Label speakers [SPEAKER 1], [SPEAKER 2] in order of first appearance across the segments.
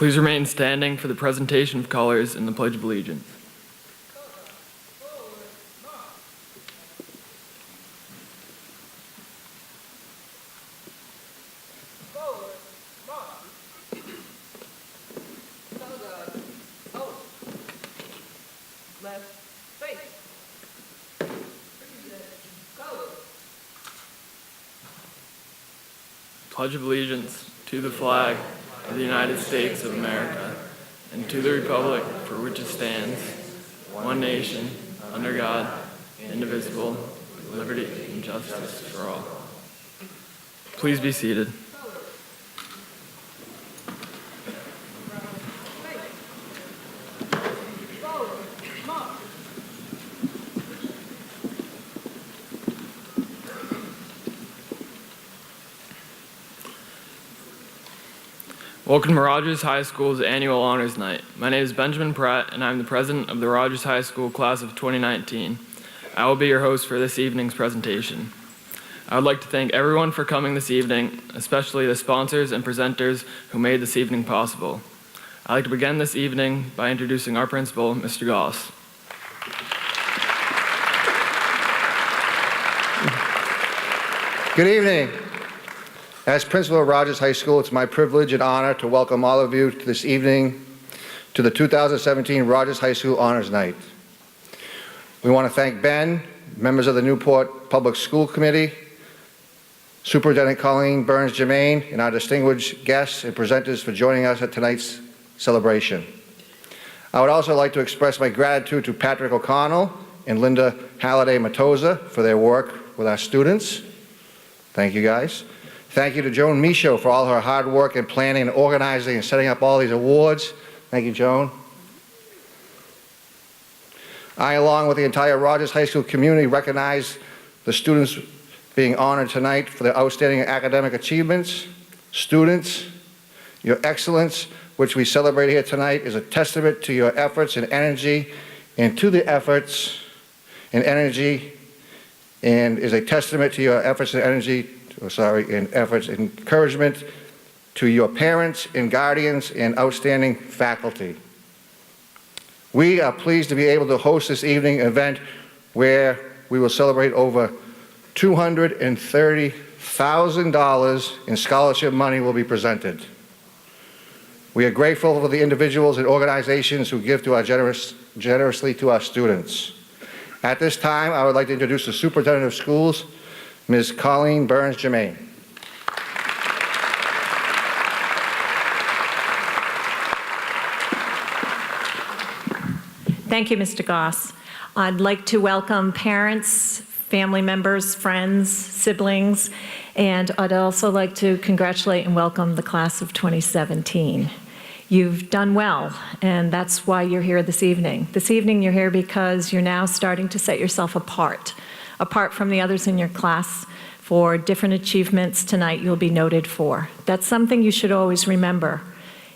[SPEAKER 1] Please remain standing for the presentation of colors and the Pledge of Allegiance. Pledge of Allegiance to the flag of the United States of America and to the republic for which it stands, one nation, under God, indivisible, with liberty and justice for all. Please be seated. Welcome to Rogers High School's annual Honors Night. My name is Benjamin Pratt, and I'm the president of the Rogers High School class of 2019. I will be your host for this evening's presentation. I would like to thank everyone for coming this evening, especially the sponsors and presenters who made this evening possible. I'd like to begin this evening by introducing our principal, Mr. Goss.
[SPEAKER 2] Good evening. As principal of Rogers High School, it's my privilege and honor to welcome all of you to this evening to the 2017 Rogers High School Honors Night. We want to thank Ben, members of the Newport Public School Committee, Superintendent Colleen Burns-Germain, and our distinguished guests and presenters for joining us at tonight's celebration. I would also like to express my gratitude to Patrick O'Connell and Linda Halliday-Matosa for their work with our students. Thank you, guys. Thank you to Joan Michaud for all her hard work in planning and organizing and setting up all these awards. Thank you, Joan. I, along with the entire Rogers High School community, recognize the students being honored tonight for their outstanding academic achievements. Students, your excellence, which we celebrate here tonight, is a testament to your efforts and energy, and to the efforts and energy, and is a testament to your efforts and energy and efforts and encouragement to your parents and guardians and outstanding faculty. We are pleased to be able to host this evening event where we will celebrate over $230,000 in scholarship money will be presented. We are grateful for the individuals and organizations who give to our generously to our students. At this time, I would like to introduce the Superintendent of Schools, Ms. Colleen Burns-Germain.
[SPEAKER 3] Thank you, Mr. Goss. I'd like to welcome parents, family members, friends, siblings, and I'd also like to congratulate and welcome the class of 2017. You've done well, and that's why you're here this evening. This evening you're here because you're now starting to set yourself apart from the others in your class for different achievements tonight you'll be noted for. That's something you should always remember.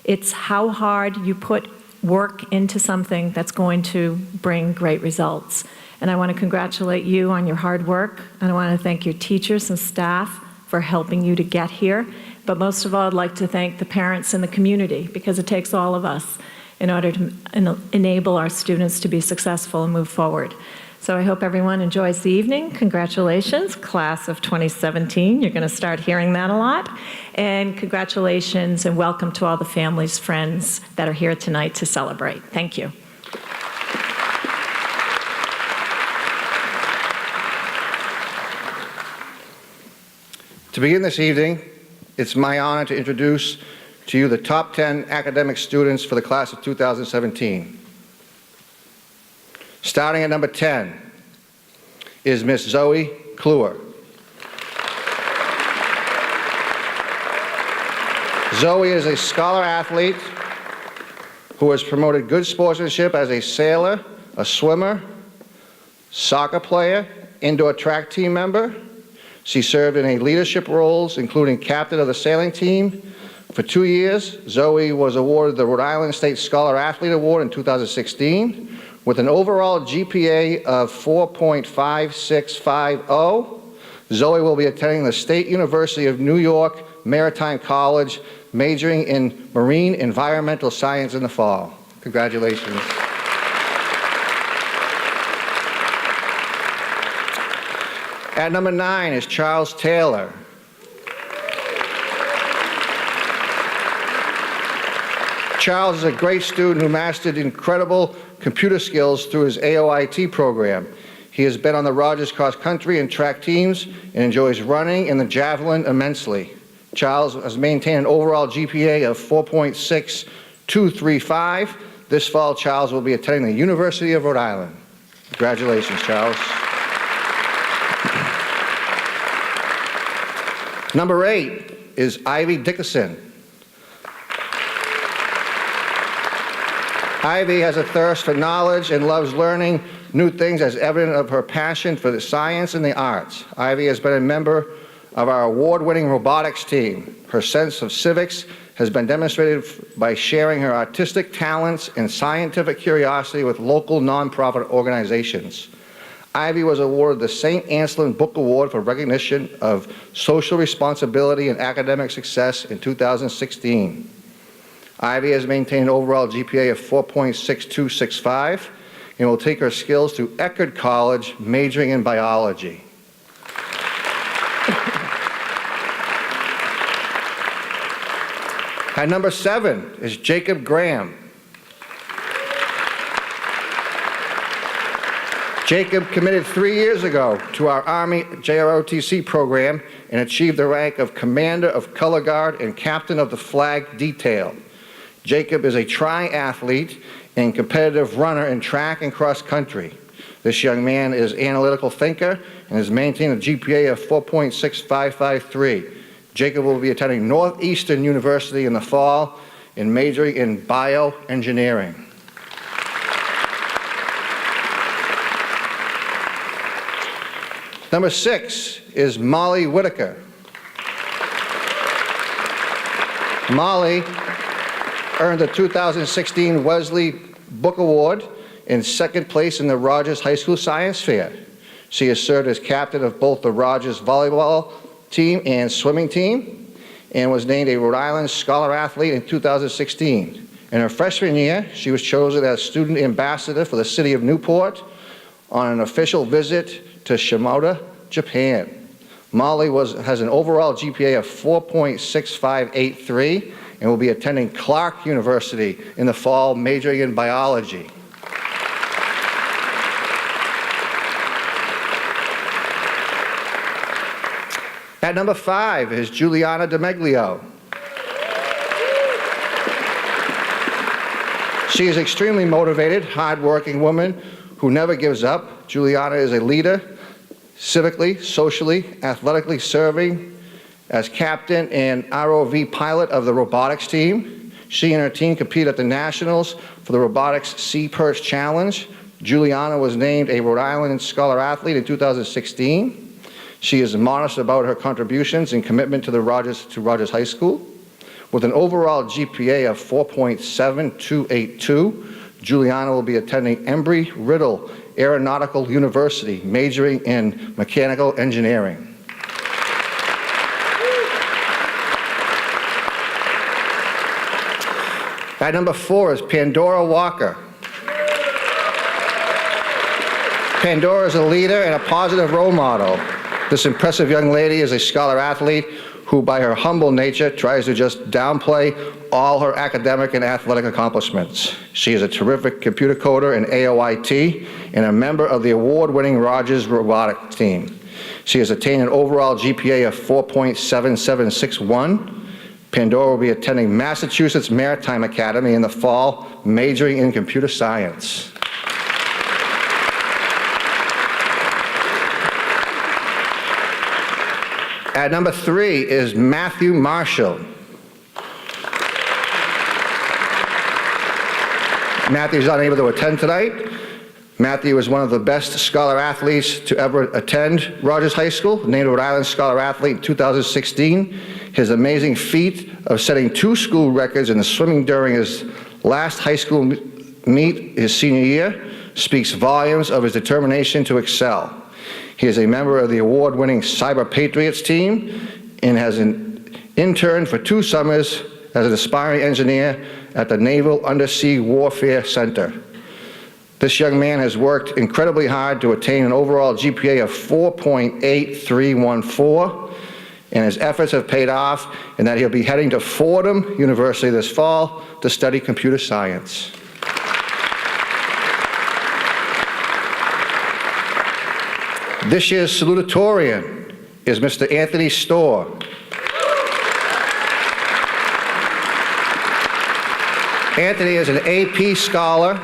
[SPEAKER 3] It's how hard you put work into something that's going to bring great results. And I want to congratulate you on your hard work, and I want to thank your teachers and staff for helping you to get here. But most of all, I'd like to thank the parents and the community, because it takes all of us in order to enable our students to be successful and move forward. So I hope everyone enjoys the evening. Congratulations, class of 2017. You're going to start hearing that a lot. And congratulations and welcome to all the families, friends that are here tonight to celebrate. Thank you.
[SPEAKER 2] To begin this evening, it's my honor to introduce to you the top 10 academic students for the class of 2017. Starting at number 10 is Miss Zoe Kluwer. Zoe is a scholar athlete who has promoted good sportsmanship as a sailor, a swimmer, soccer player, indoor track team member. She served in leadership roles, including captain of the sailing team. For 2 years, Zoe was awarded the Rhode Island State Scholar Athlete Award in 2016. With an overall GPA of 4.5650, Zoe will be attending the State University of New York Maritime College majoring in marine environmental science in the fall. Congratulations. At number 9 is Charles Taylor. Charles is a great student who mastered incredible computer skills through his AOIT program. He has been on the Rogers cross country and track teams and enjoys running and the javelin immensely. Charles has maintained an overall GPA of 4.6235. This fall, Charles will be attending the University of Rhode Island. Congratulations, Charles. Number 8 is Ivy Dickerson. Ivy has a thirst for knowledge and loves learning new things as evident of her passion for the science and the arts. Ivy has been a member of our award-winning robotics team. Her sense of civics has been demonstrated by sharing her artistic talents and scientific curiosity with local nonprofit organizations. Ivy was awarded the St. Anselm Book Award for recognition of social responsibility and academic success in 2016. Ivy has maintained an overall GPA of 4.6265 and will take her skills to Eckerd College, majoring in biology. At number 7 is Jacob Graham. Jacob committed 3 years ago to our Army JROTC program and achieved the rank of Commander of Color Guard and Captain of the Flag Detail. Jacob is a triathlete and competitive runner in track and cross country. This young man is an analytical thinker and has maintained a GPA of 4.6553. Jacob will be attending Northeastern University in the fall and majoring in bioengineering. Number 6 is Molly Whitaker. Molly earned the 2016 Wesley Book Award in second place in the Rogers High School Science Fair. She has served as captain of both the Rogers volleyball team and swimming team and was named a Rhode Island Scholar Athlete in 2016. In her freshman year, she was chosen as student ambassador for the city of Newport on an official visit to Shimoda, Japan. Molly has an overall GPA of 4.6583 and will be attending Clark University in the fall, majoring in biology. At number 5 is Juliana DeMeglio. She is extremely motivated, hardworking woman who never gives up. Juliana is a leader, civically, socially, athletically, serving as captain and ROV pilot of the robotics team. She and her team compete at the Nationals for the Robotics Sea Perch Challenge. Juliana was named a Rhode Island Scholar Athlete in 2016. She is modest about her contributions and commitment to Rogers High School. With an overall GPA of 4.7282, Juliana will be attending Embry-Riddle Aeronautical University, majoring in mechanical engineering. At number 4 is Pandora Walker. Pandora is a leader and a positive role model. This impressive young lady is a scholar athlete who, by her humble nature, tries to just downplay all her academic and athletic accomplishments. She is a terrific computer coder in AOIT and a member of the award-winning Rogers robotics team. She has attained an overall GPA of 4.7761. Pandora will be attending Massachusetts Maritime Academy in the fall, majoring in computer science. At number 3 is Matthew Marshall. Matthew is unable to attend tonight. Matthew is one of the best scholar athletes to ever attend Rogers High School, named Rhode Island Scholar Athlete in 2016. His amazing feat of setting 2 school records in the swimming during his last high school meet his senior year speaks volumes of his determination to excel. He is a member of the award-winning Cyber Patriots team and has interned for 2 summers as an aspiring engineer at the Naval Undersea Warfare Center. This young man has worked incredibly hard to attain an overall GPA of 4.8314, and his efforts have paid off in that he'll be heading to Fordham University this fall to study computer science. This year's salutatorian is Mr. Anthony Storr. Anthony is an AP scholar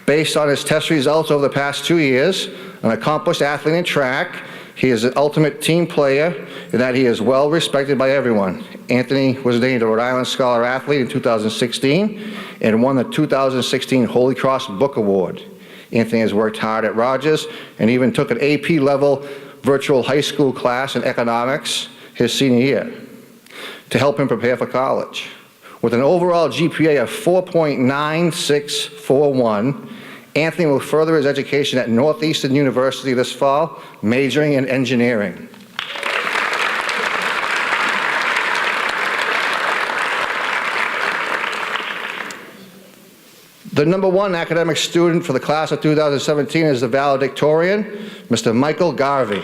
[SPEAKER 2] based on his test results over the past 2 years, an accomplished athlete in track. He is an ultimate team player in that he is well respected by everyone. Anthony was named a Rhode Island Scholar Athlete in 2016 and won the 2016 Holy Cross Book Award. Anthony has worked hard at Rogers and even took an AP level virtual high school class in economics his senior year to help him prepare for college. With an overall GPA of 4.9641, Anthony will further his education at Northeastern University this fall, majoring in engineering. The #1 academic student for the class of 2017 is the valedictorian, Mr. Michael Garvey.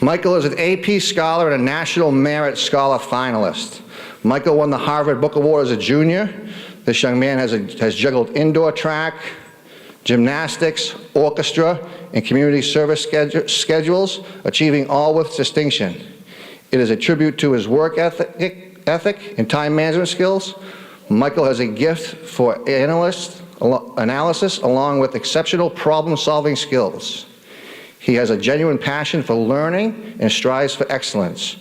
[SPEAKER 2] Michael is an AP scholar and a National Merit Scholar finalist. Michael won the Harvard Book Award as a junior. This young man has juggled indoor track, gymnastics, orchestra, and community service schedules, achieving all with distinction. It is a tribute to his work ethic and time management skills. Michael has a gift for analysis along with exceptional problem-solving skills. He has a genuine passion for learning and strives for excellence.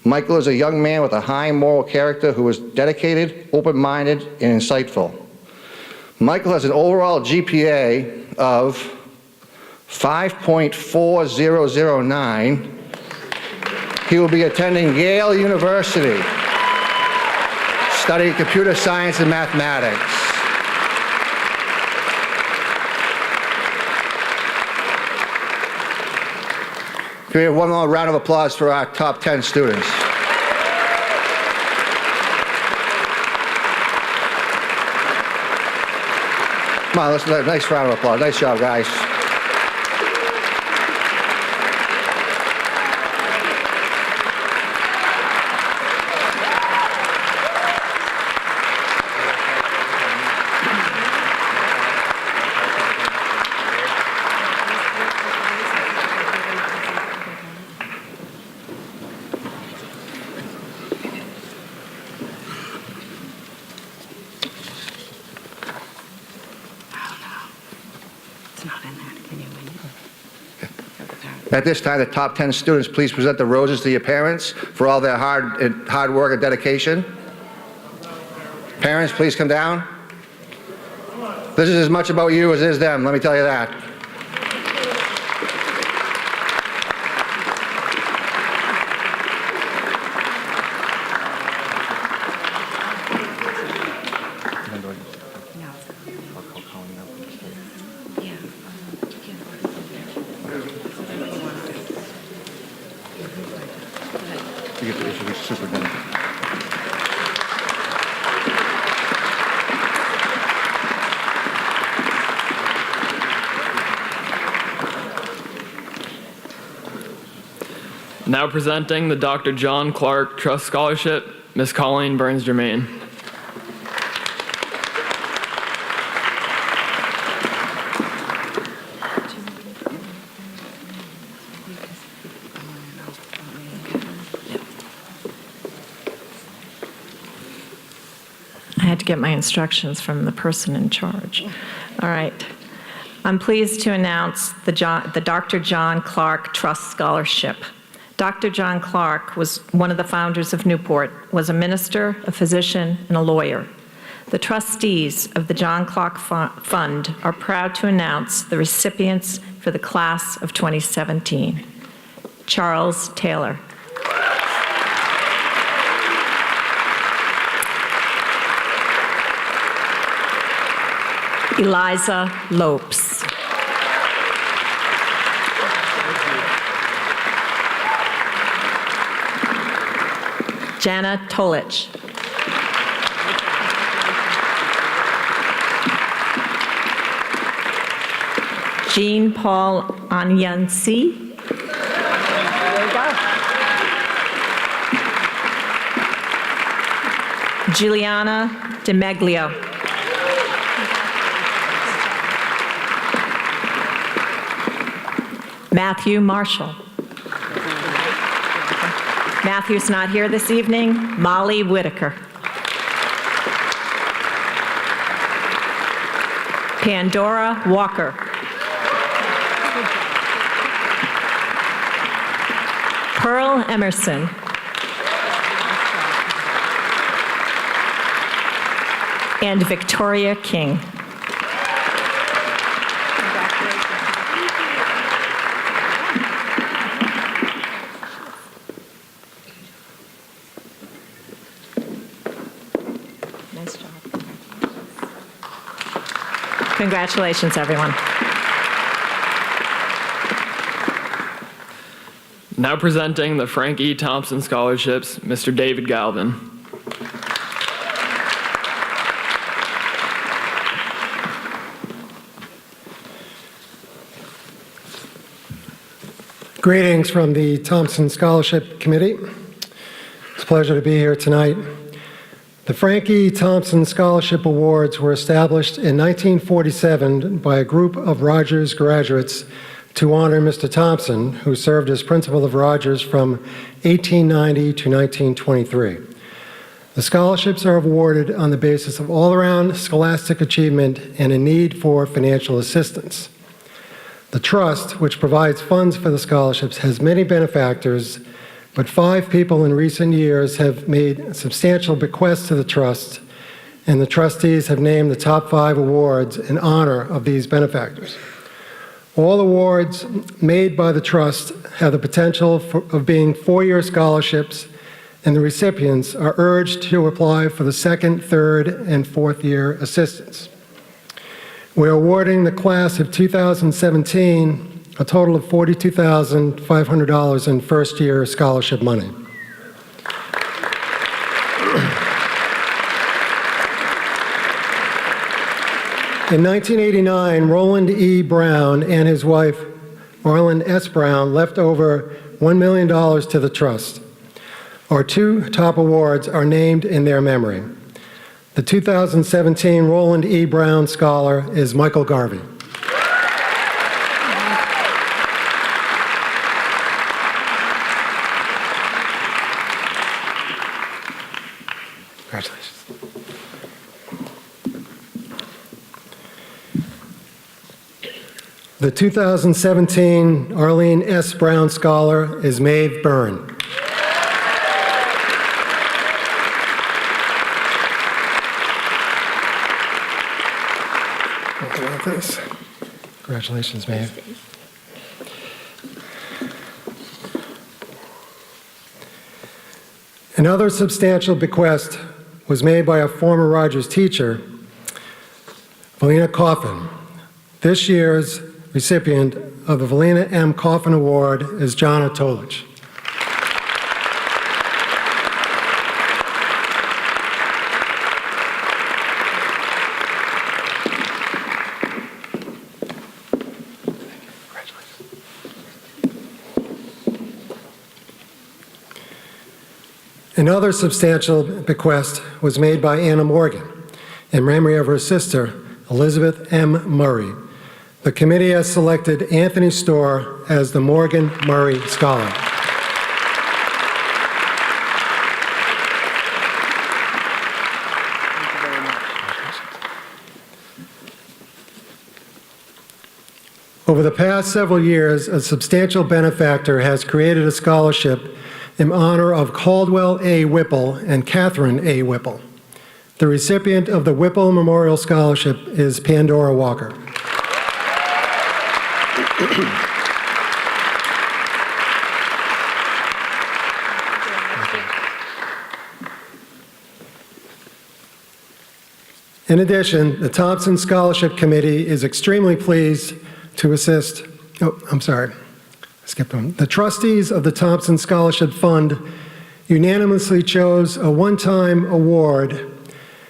[SPEAKER 2] Michael is a young man with a high moral character who is dedicated, open-minded, and insightful. Michael has an overall GPA of 5.4009. He will be attending Yale University, studying computer science and mathematics. Can we have one more round of applause for our top 10 students? Come on, let's have a nice round of applause. Nice job, guys. At this time, the top 10 students, please present the roses to your parents for all their hard work and dedication. Parents, please come down. This is as much about you as it is them, let me tell you that.
[SPEAKER 1] Now presenting the Dr. John Clark Trust Scholarship, Ms. Colleen Burns-Germain.
[SPEAKER 3] I had to get my instructions from the person in charge. All right. I'm pleased to announce the Dr. John Clark Trust Scholarship. Dr. John Clark was one of the founders of Newport, was a minister, a physician, and a lawyer. The trustees of the John Clark Fund are proud to announce the recipients for the class of 2017. Charles Taylor. Eliza Lopes. Jana Tolich. Jean Paul Anyansi. Juliana DeMeglio. Matthew Marshall. Matthew's not here this evening. Molly Whitaker. Pandora Walker. Pearl Emerson. And Victoria King. Nice job. Congratulations, everyone.
[SPEAKER 1] Now presenting the Frankie Thompson Scholarships, Mr. David Galvin.
[SPEAKER 4] Greetings from the Thompson Scholarship Committee. It's a pleasure to be here tonight. The Frankie Thompson Scholarship Awards were established in 1947 by a group of Rogers graduates to honor Mr. Thompson, who served as principal of Rogers from 1890 to 1923. The scholarships are awarded on the basis of all-around scholastic achievement and a need for financial assistance. The trust, which provides funds for the scholarships, has many benefactors, but 5 people in recent years have made substantial bequests to the trust, and the trustees have named the top 5 awards in honor of these benefactors. All awards made by the trust have the potential of being 4-year scholarships, and the recipients are urged to apply for the 2nd, 3rd, and 4th year assistance. We're awarding the class of 2017 a total of $42,500 in first-year scholarship money. In 1989, Roland E. Brown and his wife, Marlon S. Brown, left over $1 million to the trust. Our 2 top awards are named in their memory. The 2017 Roland E. Brown Scholar is Michael Garvey. Congratulations. The 2017 Arlene S. Brown Scholar is Maeve Byrne. This. Congratulations, Maeve. Another substantial bequest was made by a former Rogers teacher, Valina Coffin. This year's recipient of the Valina M. Coffin Award is Jana Tolich. Another substantial bequest was made by Anna Morgan in memory of her sister, Elizabeth M. Murray. The committee has selected Anthony Storr as the Morgan Murray Scholar. Over the past several years, a substantial benefactor has created a scholarship in honor of Caldwell A. Whipple and Catherine A. Whipple. The recipient of the Whipple Memorial Scholarship is Pandora Walker. In addition, the Thompson Scholarship Committee is extremely pleased to assist, the trustees of the Thompson Scholarship Fund unanimously chose a one-time award,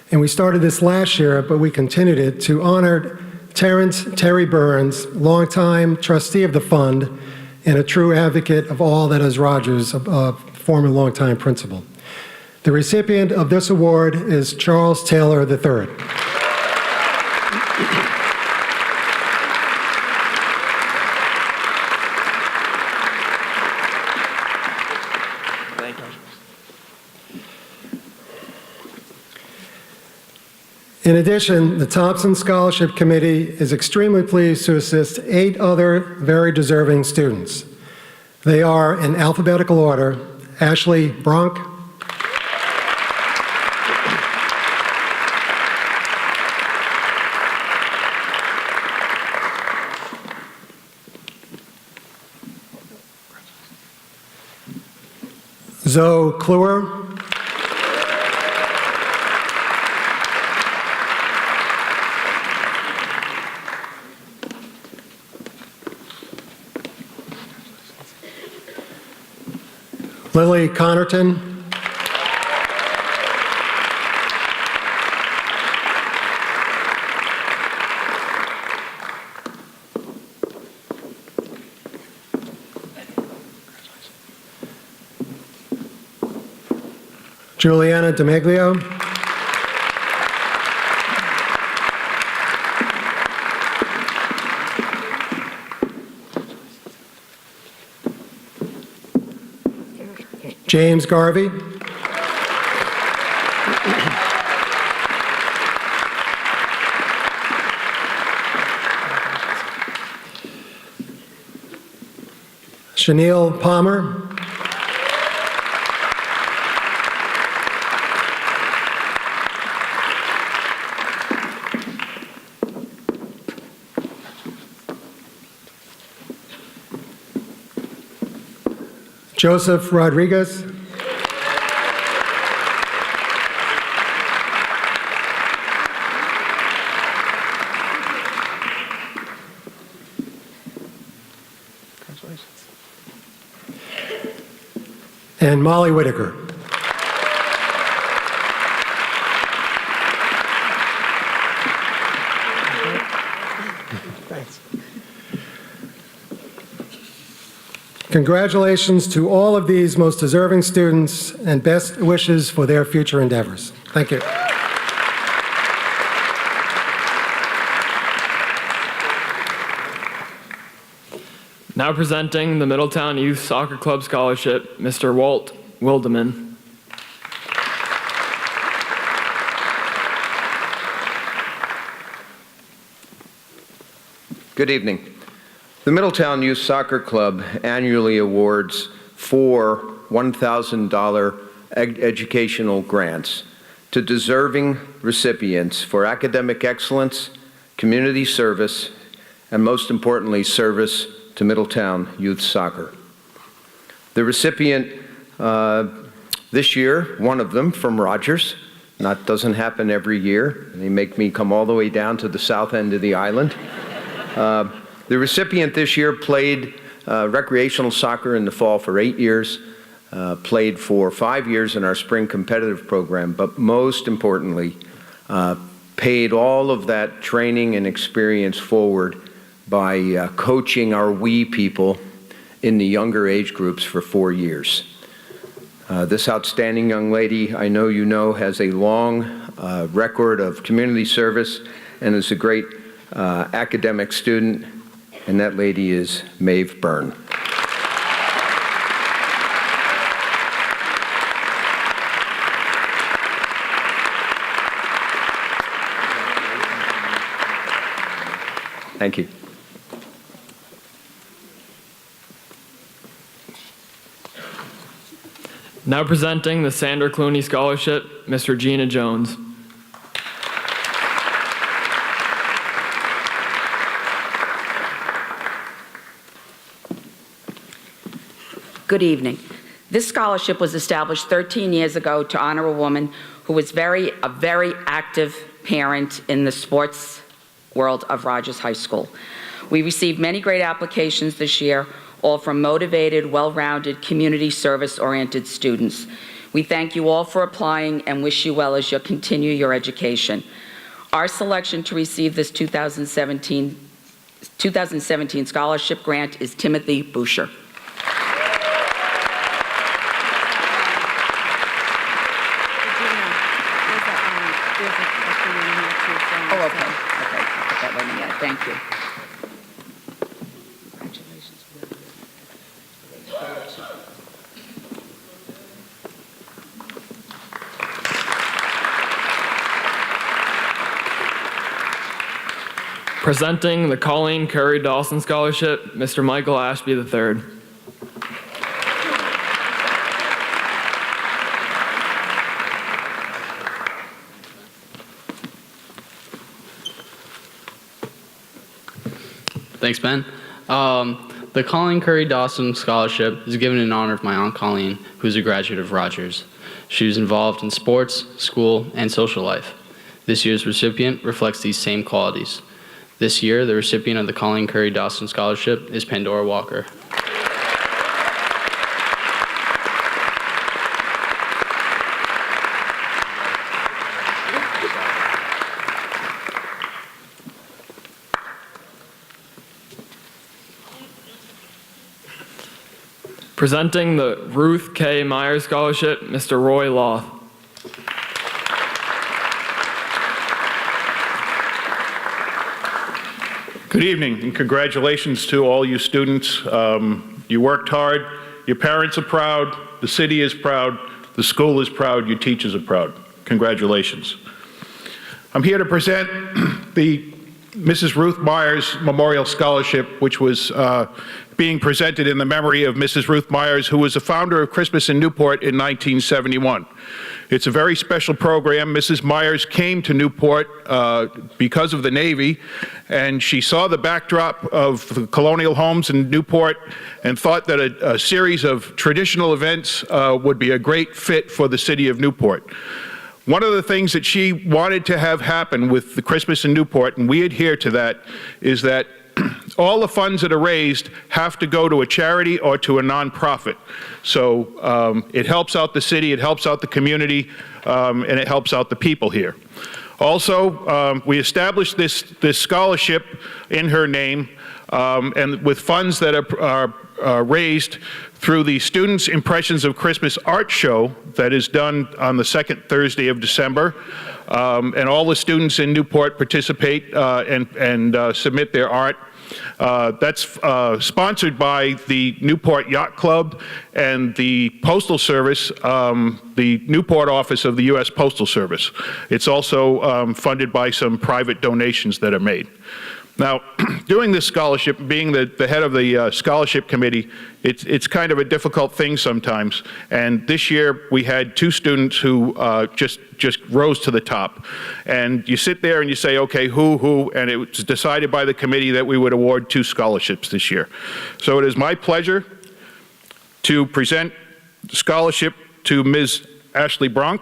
[SPEAKER 4] and we started this last year, but we continued it, to honor Terry Burns, longtime trustee of the fund and a true advocate of all that is Rogers, a former longtime principal. The recipient of this award is Charles Taylor III. In addition, the Thompson Scholarship Committee is extremely pleased to assist 8 other very deserving students. They are, in alphabetical order, Ashley Bronk, Zoe Kluwer, Lily Connerton, Juliana D'Ameglio, James Garvey, Chanel Palmer, Joseph Rodriguez, and Molly Whitaker. Thanks. Congratulations to all of these most deserving students and best wishes for their future endeavors. Thank you.
[SPEAKER 1] Now presenting the Middletown Youth Soccer Club Scholarship, Mr. Walt Wildeman.
[SPEAKER 5] Good evening. The Middletown Youth Soccer Club annually awards 4 $1,000 educational grants to deserving recipients for academic excellence, community service, and most importantly, service to Middletown Youth Soccer. The recipient this year, one of them from Rogers, that doesn't happen every year. They make me come all the way down to the south end of the island. The recipient this year played recreational soccer in the fall for 8 years, played for 5 years in our spring competitive program, but most importantly, paid all of that training and experience forward by coaching our wee people in the younger age groups for 4 years. This outstanding young lady, I know you know, has a long record of community service and is a great academic student, and that lady is Maeve Byrne. Thank you.
[SPEAKER 1] Now presenting the Sandra Clooney Scholarship, Mr. Gina Jones.
[SPEAKER 6] Good evening. This scholarship was established 13 years ago to honor a woman who was a very active parent in the sports world of Rogers High School. We received many great applications this year, all from motivated, well-rounded, community service-oriented students. We thank you all for applying and wish you well as you continue your education. Our selection to receive this 2017 scholarship grant is Timothy Boucher. Oh, okay. Okay, I'll put that right in there. Thank you. Congratulations.
[SPEAKER 1] Presenting the Colleen Murray Dawson Scholarship, Mr. Michael Ashby III.
[SPEAKER 7] Thanks, Ben. The Colleen Murray Dawson Scholarship is given in honor of my Aunt Colleen, who is a graduate of Rogers. She was involved in sports, school, and social life. This year's recipient reflects these same qualities. This year, the recipient of the Colleen Murray Dawson Scholarship is Pandora Walker.
[SPEAKER 1] Presenting the Ruth K. Meyers Scholarship, Mr. Roy Loth.
[SPEAKER 8] Good evening, and congratulations to all you students. You worked hard, your parents are proud, the city is proud, the school is proud, your teachers are proud. Congratulations. I'm here to present the Mrs. Ruth Meyers Memorial Scholarship, which was being presented in the memory of Mrs. Ruth Meyers, who was the founder of Christmas in Newport in 1971. It's a very special program. Mrs. Meyers came to Newport because of the Navy, and she saw the backdrop of the colonial homes in Newport and thought that a series of traditional events would be a great fit for the city of Newport. One of the things that she wanted to have happen with the Christmas in Newport, and we adhere to that, is that all the funds that are raised have to go to a charity or to a nonprofit. So it helps out the city, it helps out the community, and it helps out the people here. Also, we established this scholarship in her name, and with funds that are raised through the Students' Impressions of Christmas art show that is done on the second Thursday of December. And all the students in Newport participate and submit their art. That's sponsored by the Newport Yacht Club and the Postal Service, the Newport office of the U.S. Postal Service. It's also funded by some private donations that are made. Now, doing this scholarship, being the head of the scholarship committee, it's kind of a difficult thing sometimes. And this year we had two students who just rose to the top. And you sit there and you say, okay, who, and it was decided by the committee that we would award 2 scholarships this year. So it is my pleasure to present the scholarship to Ms. Ashley Bronk.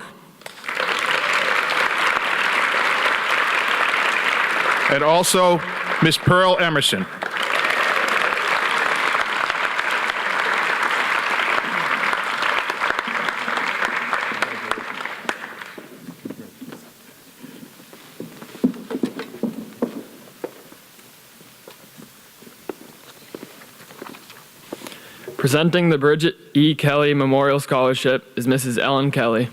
[SPEAKER 8] And also Ms. Pearl Emerson.
[SPEAKER 1] Presenting the Bridget E. Kelly Memorial Scholarship is Mrs. Ellen Kelly.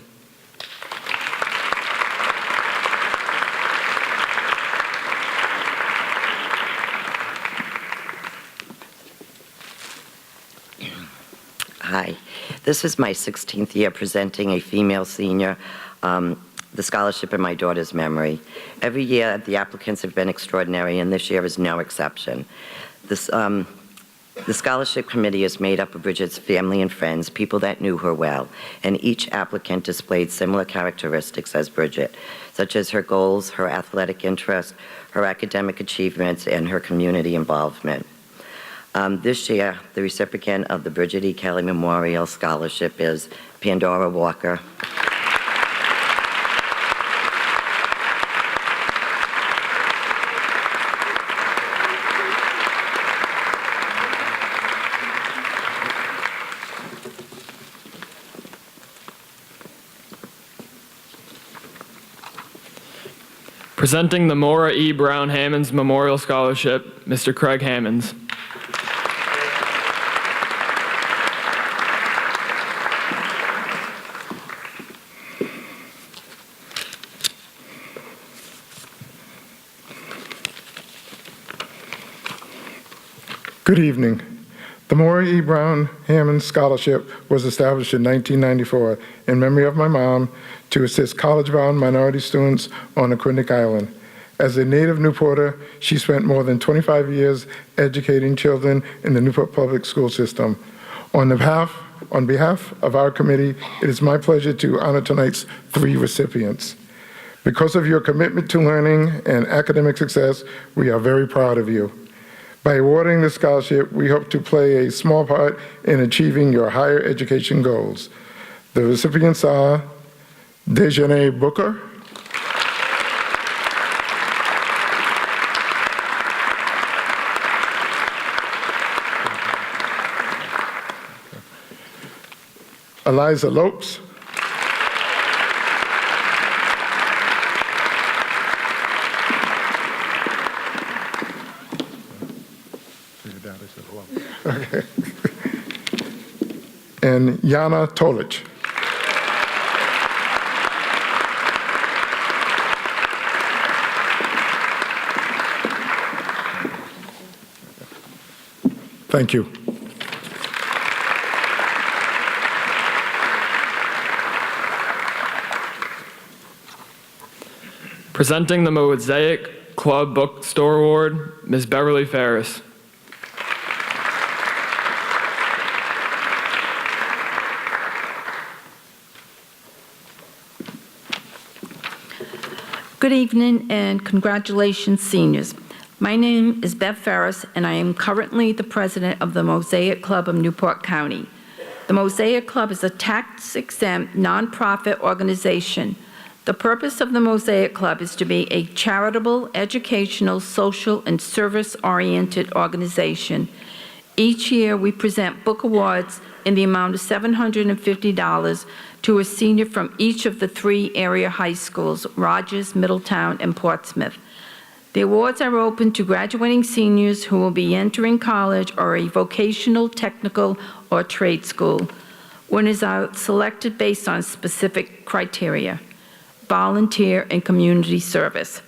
[SPEAKER 9] Hi. This is my 16th year presenting a female senior the scholarship in my daughter's memory. Every year, the applicants have been extraordinary, and this year is no exception. The scholarship committee is made up of Bridget's family and friends, people that knew her well, and each applicant displayed similar characteristics as Bridget, such as her goals, her athletic interest, her academic achievements, and her community involvement. This year, the recipient of the Bridget E. Kelly Memorial Scholarship is Pandora Walker.
[SPEAKER 1] Presenting the Mora E. Brown Hammonds Memorial Scholarship, Mr. Craig Hammonds.
[SPEAKER 10] Good evening. The Mori E. Brown Hammond Scholarship was established in 1994 in memory of my mom to assist college-bound minority students on Aquidneck Island. As a native Newporter, she spent more than 25 years educating children in the Newport public school system. On behalf of our committee, it is my pleasure to honor tonight's 3 recipients. Because of your commitment to learning and academic success, we are very proud of you. By awarding this scholarship, we hope to play a small part in achieving your higher education goals. The recipients are Dejanay Booker, Eliza Lopes, okay. And Yana Tolich. Thank you.
[SPEAKER 1] Presenting the Mosaic Club Bookstore Award, Ms. Beverly Ferris.
[SPEAKER 11] Good evening and congratulations, seniors. My name is Bev Ferris, and I am currently the president of the Mosaic Club of Newport County. The Mosaic Club is a tax-exempt nonprofit organization. The purpose of the Mosaic Club is to be a charitable, educational, social, and service-oriented organization. Each year, we present book awards in the amount of $750 to a senior from each of the 3 area high schools, Rogers, Middletown, and Portsmouth. The awards are open to graduating seniors who will be entering college or a vocational, technical, or trade school. Winners are selected based on specific criteria: volunteer and community service.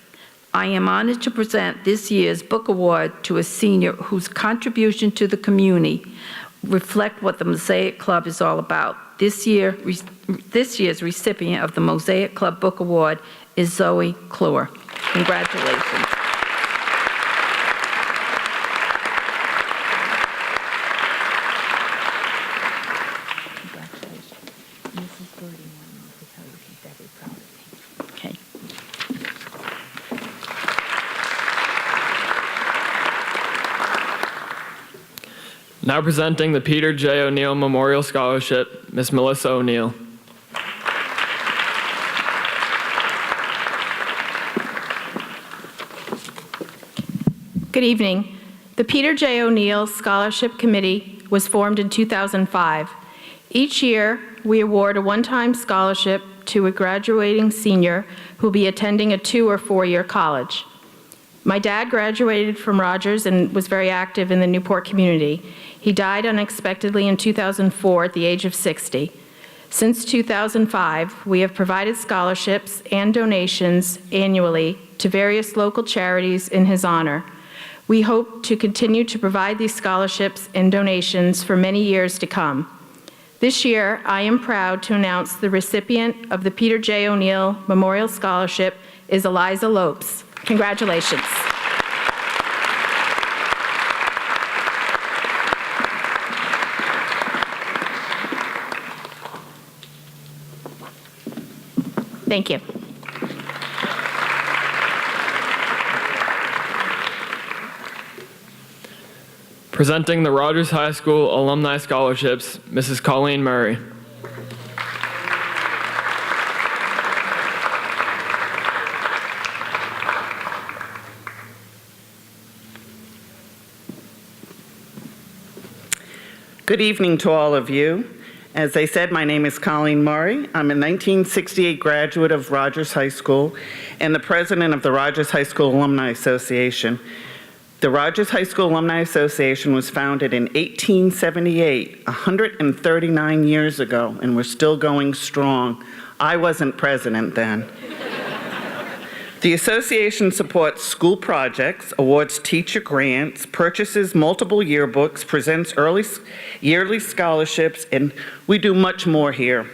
[SPEAKER 11] I am honored to present this year's book award to a senior whose contribution to the community reflect what the Mosaic Club is all about. This year's recipient of the Mosaic Club Book Award is Zoe Kluwer. Congratulations. Okay.
[SPEAKER 1] Now presenting the Peter J. ONeill Memorial Scholarship, Ms. Melissa O'Neill.
[SPEAKER 12] Good evening. The Peter J. ONeill Scholarship Committee was formed in 2005. Each year, we award a one-time scholarship to a graduating senior who will be attending a 2- or 4-year college. My dad graduated from Rogers and was very active in the Newport community. He died unexpectedly in 2004 at the age of 60. Since 2005, we have provided scholarships and donations annually to various local charities in his honor. We hope to continue to provide these scholarships and donations for many years to come. This year, I am proud to announce the recipient of the Peter J. ONeill Memorial Scholarship is Eliza Lopes. Congratulations. Thank you.
[SPEAKER 1] Presenting the Rogers High School Alumni Scholarships, Mrs. Colleen Murray.
[SPEAKER 13] Good evening to all of you. As I said, my name is Colleen Murray. I'm a 1968 graduate of Rogers High School and the president of the Rogers High School Alumni Association. The Rogers High School Alumni Association was founded in 1878, 139 years ago, and we're still going strong. I wasn't president then. The association supports school projects, awards teacher grants, purchases multiple yearbooks, presents yearly scholarships, and we do much more here.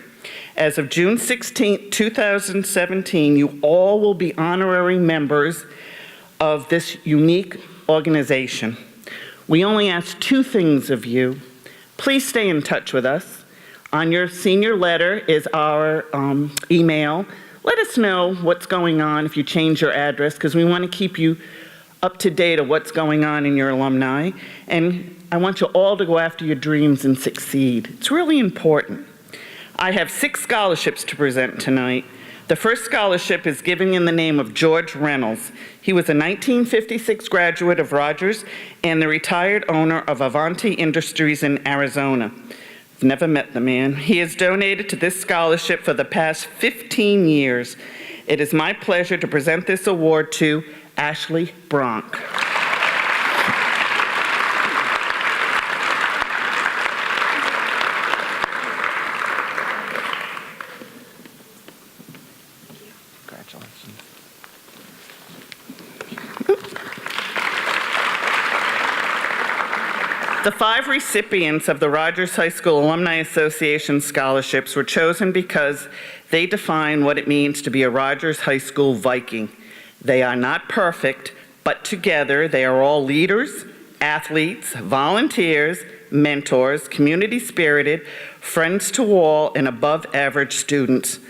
[SPEAKER 13] As of June 16, 2017, you all will be honorary members of this unique organization. We only ask two things of you. Please stay in touch with us. On your senior letter is our email. Let us know what's going on if you change your address, because we want to keep you up to date of what's going on in your alumni. And I want you all to go after your dreams and succeed. It's really important. I have 6 scholarships to present tonight. The first scholarship is given in the name of George Reynolds. He was a 1956 graduate of Rogers and the retired owner of Avanti Industries in Arizona. I've never met the man. He has donated to this scholarship for the past 15 years. It is my pleasure to present this award to Ashley Bronk. Congratulations. The 5 recipients of the Rogers High School Alumni Association scholarships were chosen because they define what it means to be a Rogers High School Viking. They are not perfect, but together they are all leaders, athletes, volunteers, mentors, community-spirited, friends to all, and above-average students.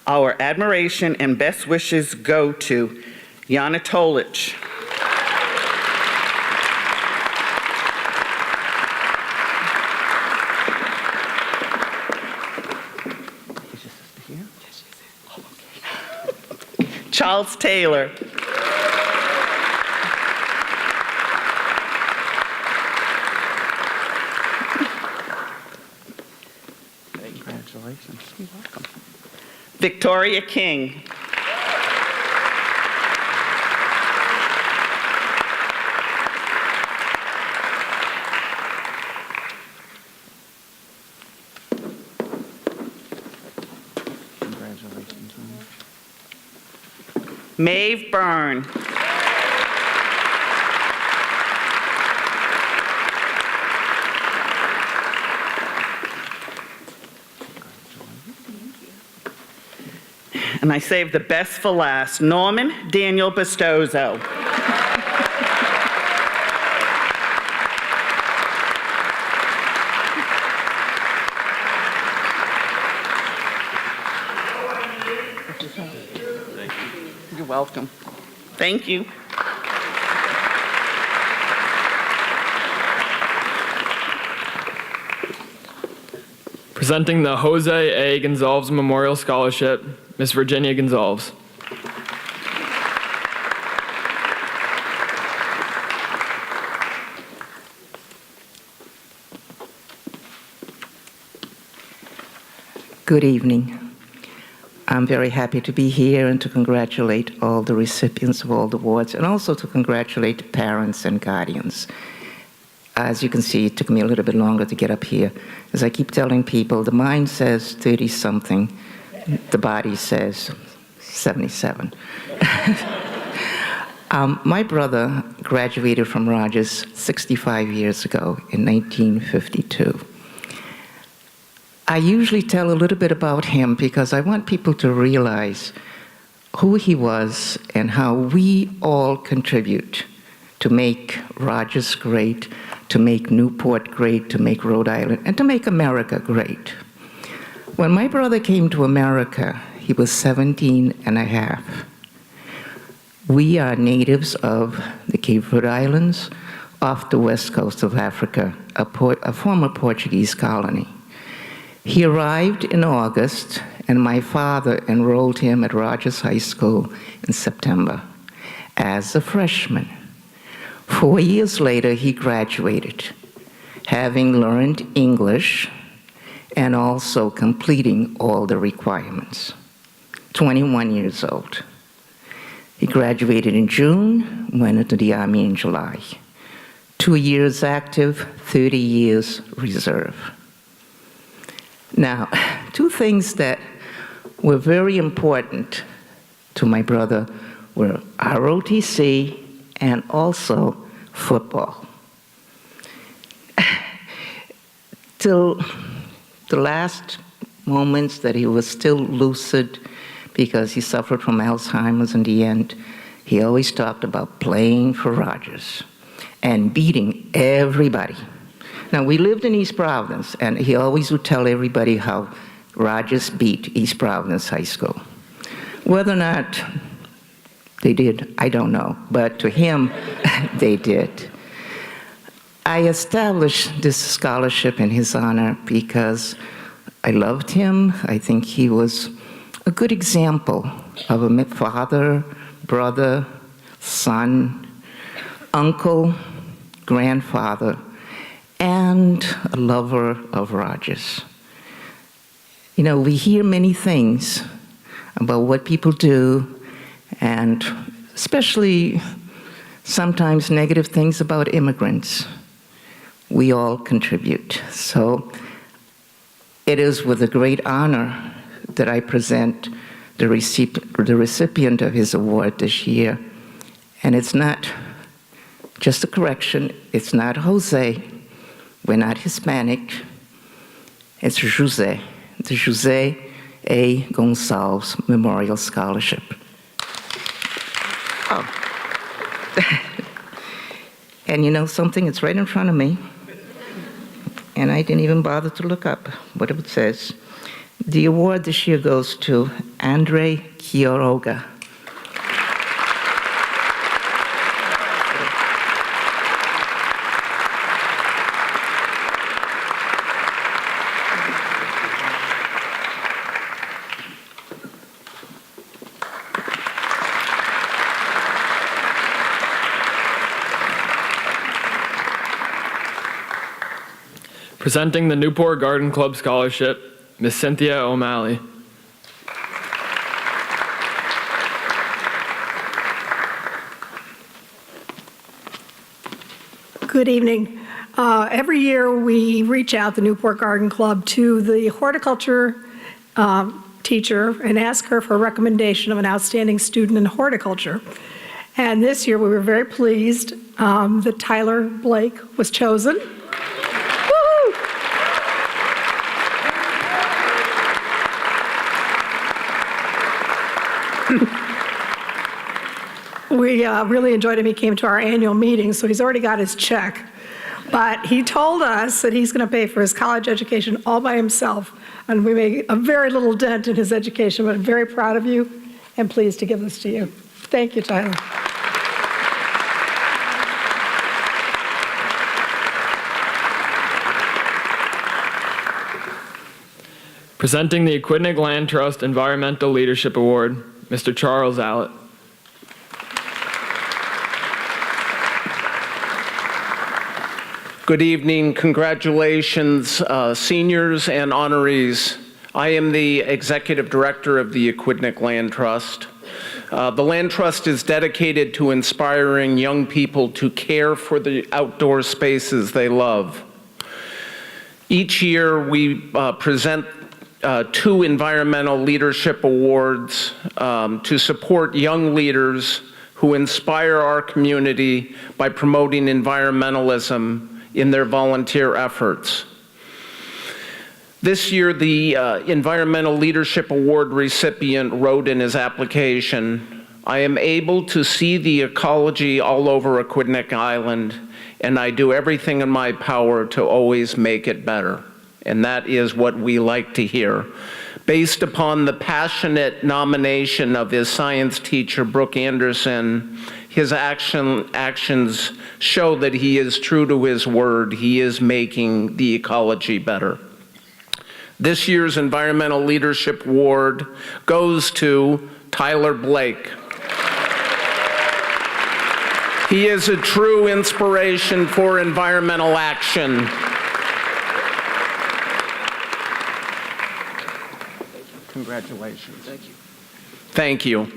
[SPEAKER 13] Our admiration and best wishes go to Yana Tolich, Charles Taylor, congratulations. You're welcome. Victoria King, congratulations. Maeve Byrne, and I saved the best for last, Norman Daniel Bastozo. You're welcome. Thank you.
[SPEAKER 1] Presenting the Jose A. Gonzalez Memorial Scholarship, Miss Virginia Gonzalez.
[SPEAKER 14] Good evening. I'm very happy to be here and to congratulate all the recipients of all the awards, and also to congratulate parents and guardians. As you can see, it took me a little bit longer to get up here. As I keep telling people, the mind says 30-something, the body says 77. My brother graduated from Rogers 65 years ago in 1952. I usually tell a little bit about him because I want people to realize who he was and how we all contribute to make Rogers great, to make Newport great, to make Rhode Island, and to make America great. When my brother came to America, he was 17 and a half. We are natives of the Cape Verde Islands, off the west coast of Africa, a former Portuguese colony. He arrived in August, and my father enrolled him at Rogers High School in September as a freshman. 4 years later, he graduated, having learned English and also completing all the requirements. 21 years old. He graduated in June, went into the Army in July. 2 years active, 30 years reserve. Now, two things that were very important to my brother were ROTC and also football. Till the last moments that he was still lucid, because he suffered from Alzheimer's in the end, he always talked about playing for Rogers and beating everybody. Now, we lived in East Providence, and he always would tell everybody how Rogers beat East Providence High School. Whether or not they did, I don't know, but to him, they did. I established this scholarship in his honor because I loved him. I think he was a good example of a father, brother, son, uncle, grandfather, and a lover of Rogers. You know, we hear many things about what people do, and especially sometimes negative things about immigrants. We all contribute. So it is with a great honor that I present the recipient of his award this year. And it's not just a correction, it's not Jose, we're not Hispanic, it's Jose, the Jose A. Gonzalez Memorial Scholarship. Oh. And you know something, it's right in front of me, and I didn't even bother to look up what it says. The award this year goes to Andre Quiroga.
[SPEAKER 1] Presenting the Newport Garden Club Scholarship, Ms. Cynthia OMalley.
[SPEAKER 15] Good evening. Every year we reach out, the Newport Garden Club, to the horticulture teacher and ask her for a recommendation of an outstanding student in horticulture. And this year we were very pleased that Tyler Blake was chosen. We really enjoyed him. He came to our annual meeting, so he's already got his check. But he told us that he's going to pay for his college education all by himself, and we made a very little dent in his education, but I'm very proud of you and pleased to give this to you. Thank you, Tyler.
[SPEAKER 1] Presenting the Aquidneck Land Trust Environmental Leadership Award, Mr. Charles Allett.
[SPEAKER 16] Good evening. Congratulations, seniors and honorees. I am the Executive Director of the Aquidneck Land Trust. The Land Trust is dedicated to inspiring young people to care for the outdoor spaces they love. Each year we present 2 environmental leadership awards to support young leaders who inspire our community by promoting environmentalism in their volunteer efforts. This year, the Environmental Leadership Award recipient wrote in his application, "I am able to see the ecology all over Aquidneck Island, and I do everything in my power to always make it better." And that is what we like to hear. Based upon the passionate nomination of his science teacher, Brooke Anderson, his actions show that he is true to his word. He is making the ecology better. This year's Environmental Leadership Award goes to Tyler Blake. He is a true inspiration for environmental action. Congratulations. Thank you. Thank you.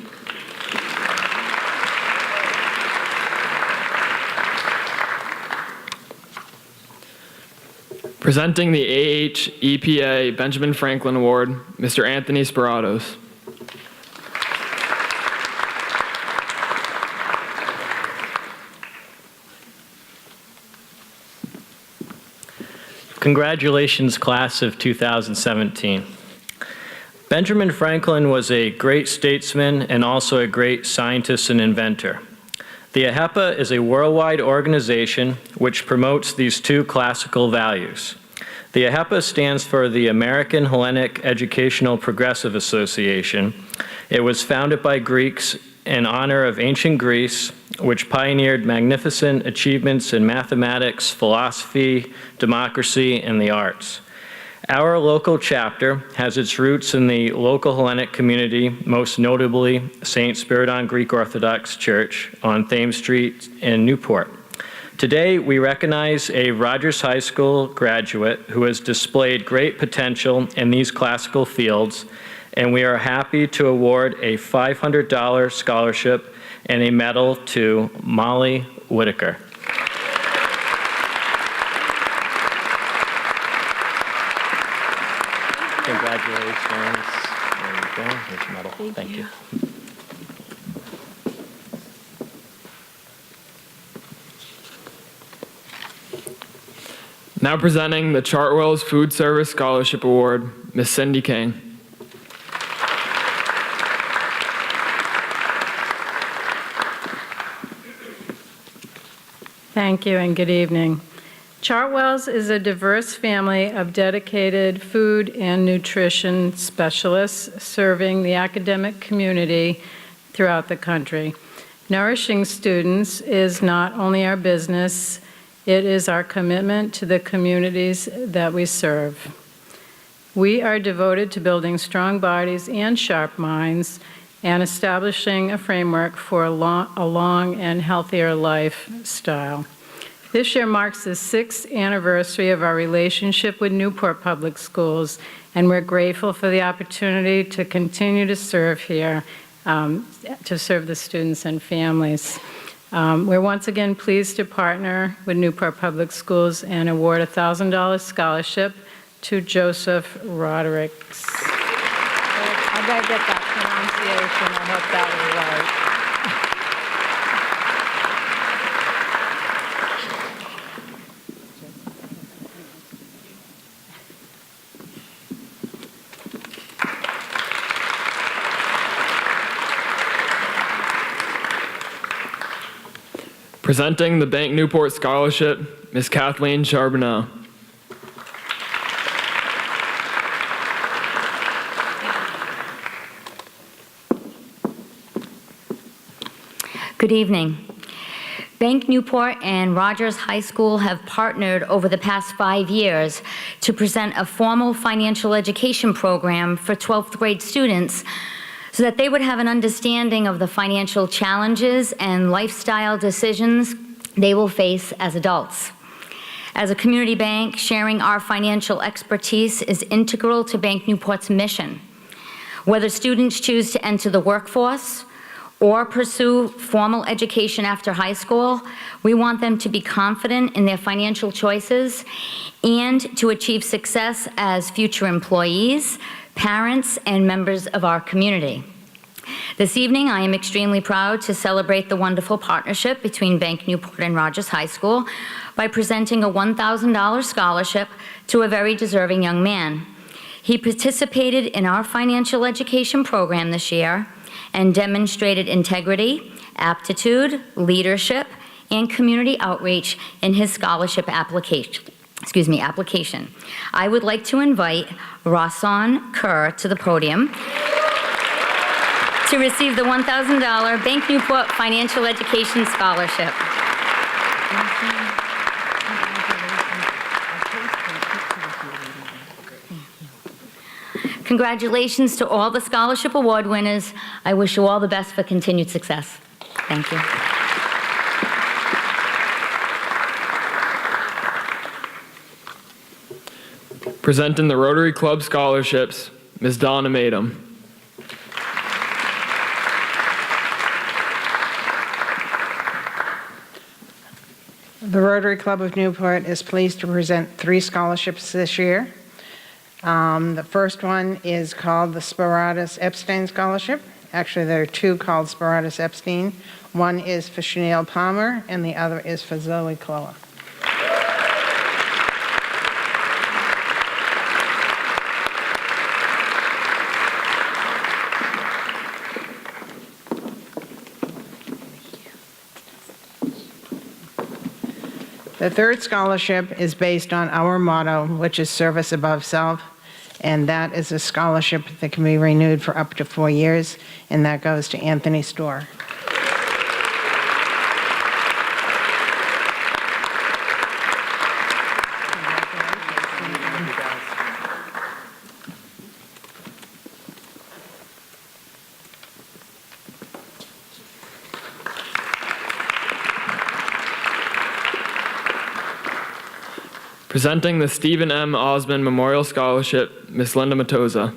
[SPEAKER 1] Presenting the AHEPA Benjamin Franklin Award, Mr. Anthony Speratos.
[SPEAKER 17] Congratulations, class of 2017. Benjamin Franklin was a great statesman and also a great scientist and inventor. The HEPA is a worldwide organization which promotes these two classical values. The HEPA stands for the American Hellenic Educational Progressive Association. It was founded by Greeks in honor of ancient Greece, which pioneered magnificent achievements in mathematics, philosophy, democracy, and the arts. Our local chapter has its roots in the local Hellenic community, most notably St. Spiridon Greek Orthodox Church on Thames Street in Newport. Today, we recognize a Rogers High School graduate who has displayed great potential in these classical fields, and we are happy to award a $500 scholarship and a medal to Molly Whitaker. Congratulations. There you go. Here's your medal. Thank you.
[SPEAKER 1] Now presenting the Char Wells Food Service Scholarship Award, Ms. Cindy King.
[SPEAKER 18] Thank you and good evening. Char Wells is a diverse family of dedicated food and nutrition specialists serving the academic community throughout the country. Nourishing students is not only our business, it is our commitment to the communities that we serve. We are devoted to building strong bodies and sharp minds and establishing a framework for a long and healthier lifestyle. This year marks the 6th anniversary of our relationship with Newport Public Schools, and we're grateful for the opportunity to continue to serve here, to serve the students and families. We're once again pleased to partner with Newport Public Schools and award a $1,000 scholarship to Joseph Roderick. I gotta get that pronunciation. I hope that was right.
[SPEAKER 1] Presenting the Bank Newport Scholarship, Ms. Kathleen Charbonneau.
[SPEAKER 19] Good evening. Bank Newport and Rogers High School have partnered over the past 5 years to present a formal financial education program for 12th grade students so that they would have an understanding of the financial challenges and lifestyle decisions they will face as adults. As a community bank, sharing our financial expertise is integral to Bank Newport's mission. Whether students choose to enter the workforce or pursue formal education after high school, we want them to be confident in their financial choices and to achieve success as future employees, parents, and members of our community. This evening, I am extremely proud to celebrate the wonderful partnership between Bank Newport and Rogers High School by presenting a $1,000 scholarship to a very deserving young man. He participated in our financial education program this year and demonstrated integrity, aptitude, leadership, and community outreach in his scholarship application. I would like to invite Rossan Kerr to the podium to receive the $1,000 Bank Newport Financial Education Scholarship. Congratulations to all the scholarship award winners. I wish you all the best for continued success. Thank you.
[SPEAKER 1] Presenting the Rotary Club Scholarships, Ms. Donna Madum.
[SPEAKER 20] The Rotary Club of Newport is pleased to present 3 scholarships this year. The first one is called the Spiratus Epstein Scholarship. Actually, there are 2 called Spiratus Epstein. One is for Chanel Palmer, and the other is for Zoe Cloa. The third scholarship is based on our motto, which is service above self, and that is a scholarship that can be renewed for up to 4 years, and that goes to Anthony Storr.
[SPEAKER 1] Presenting the Stephen M. Osmond Memorial Scholarship, Ms. Linda Matoza.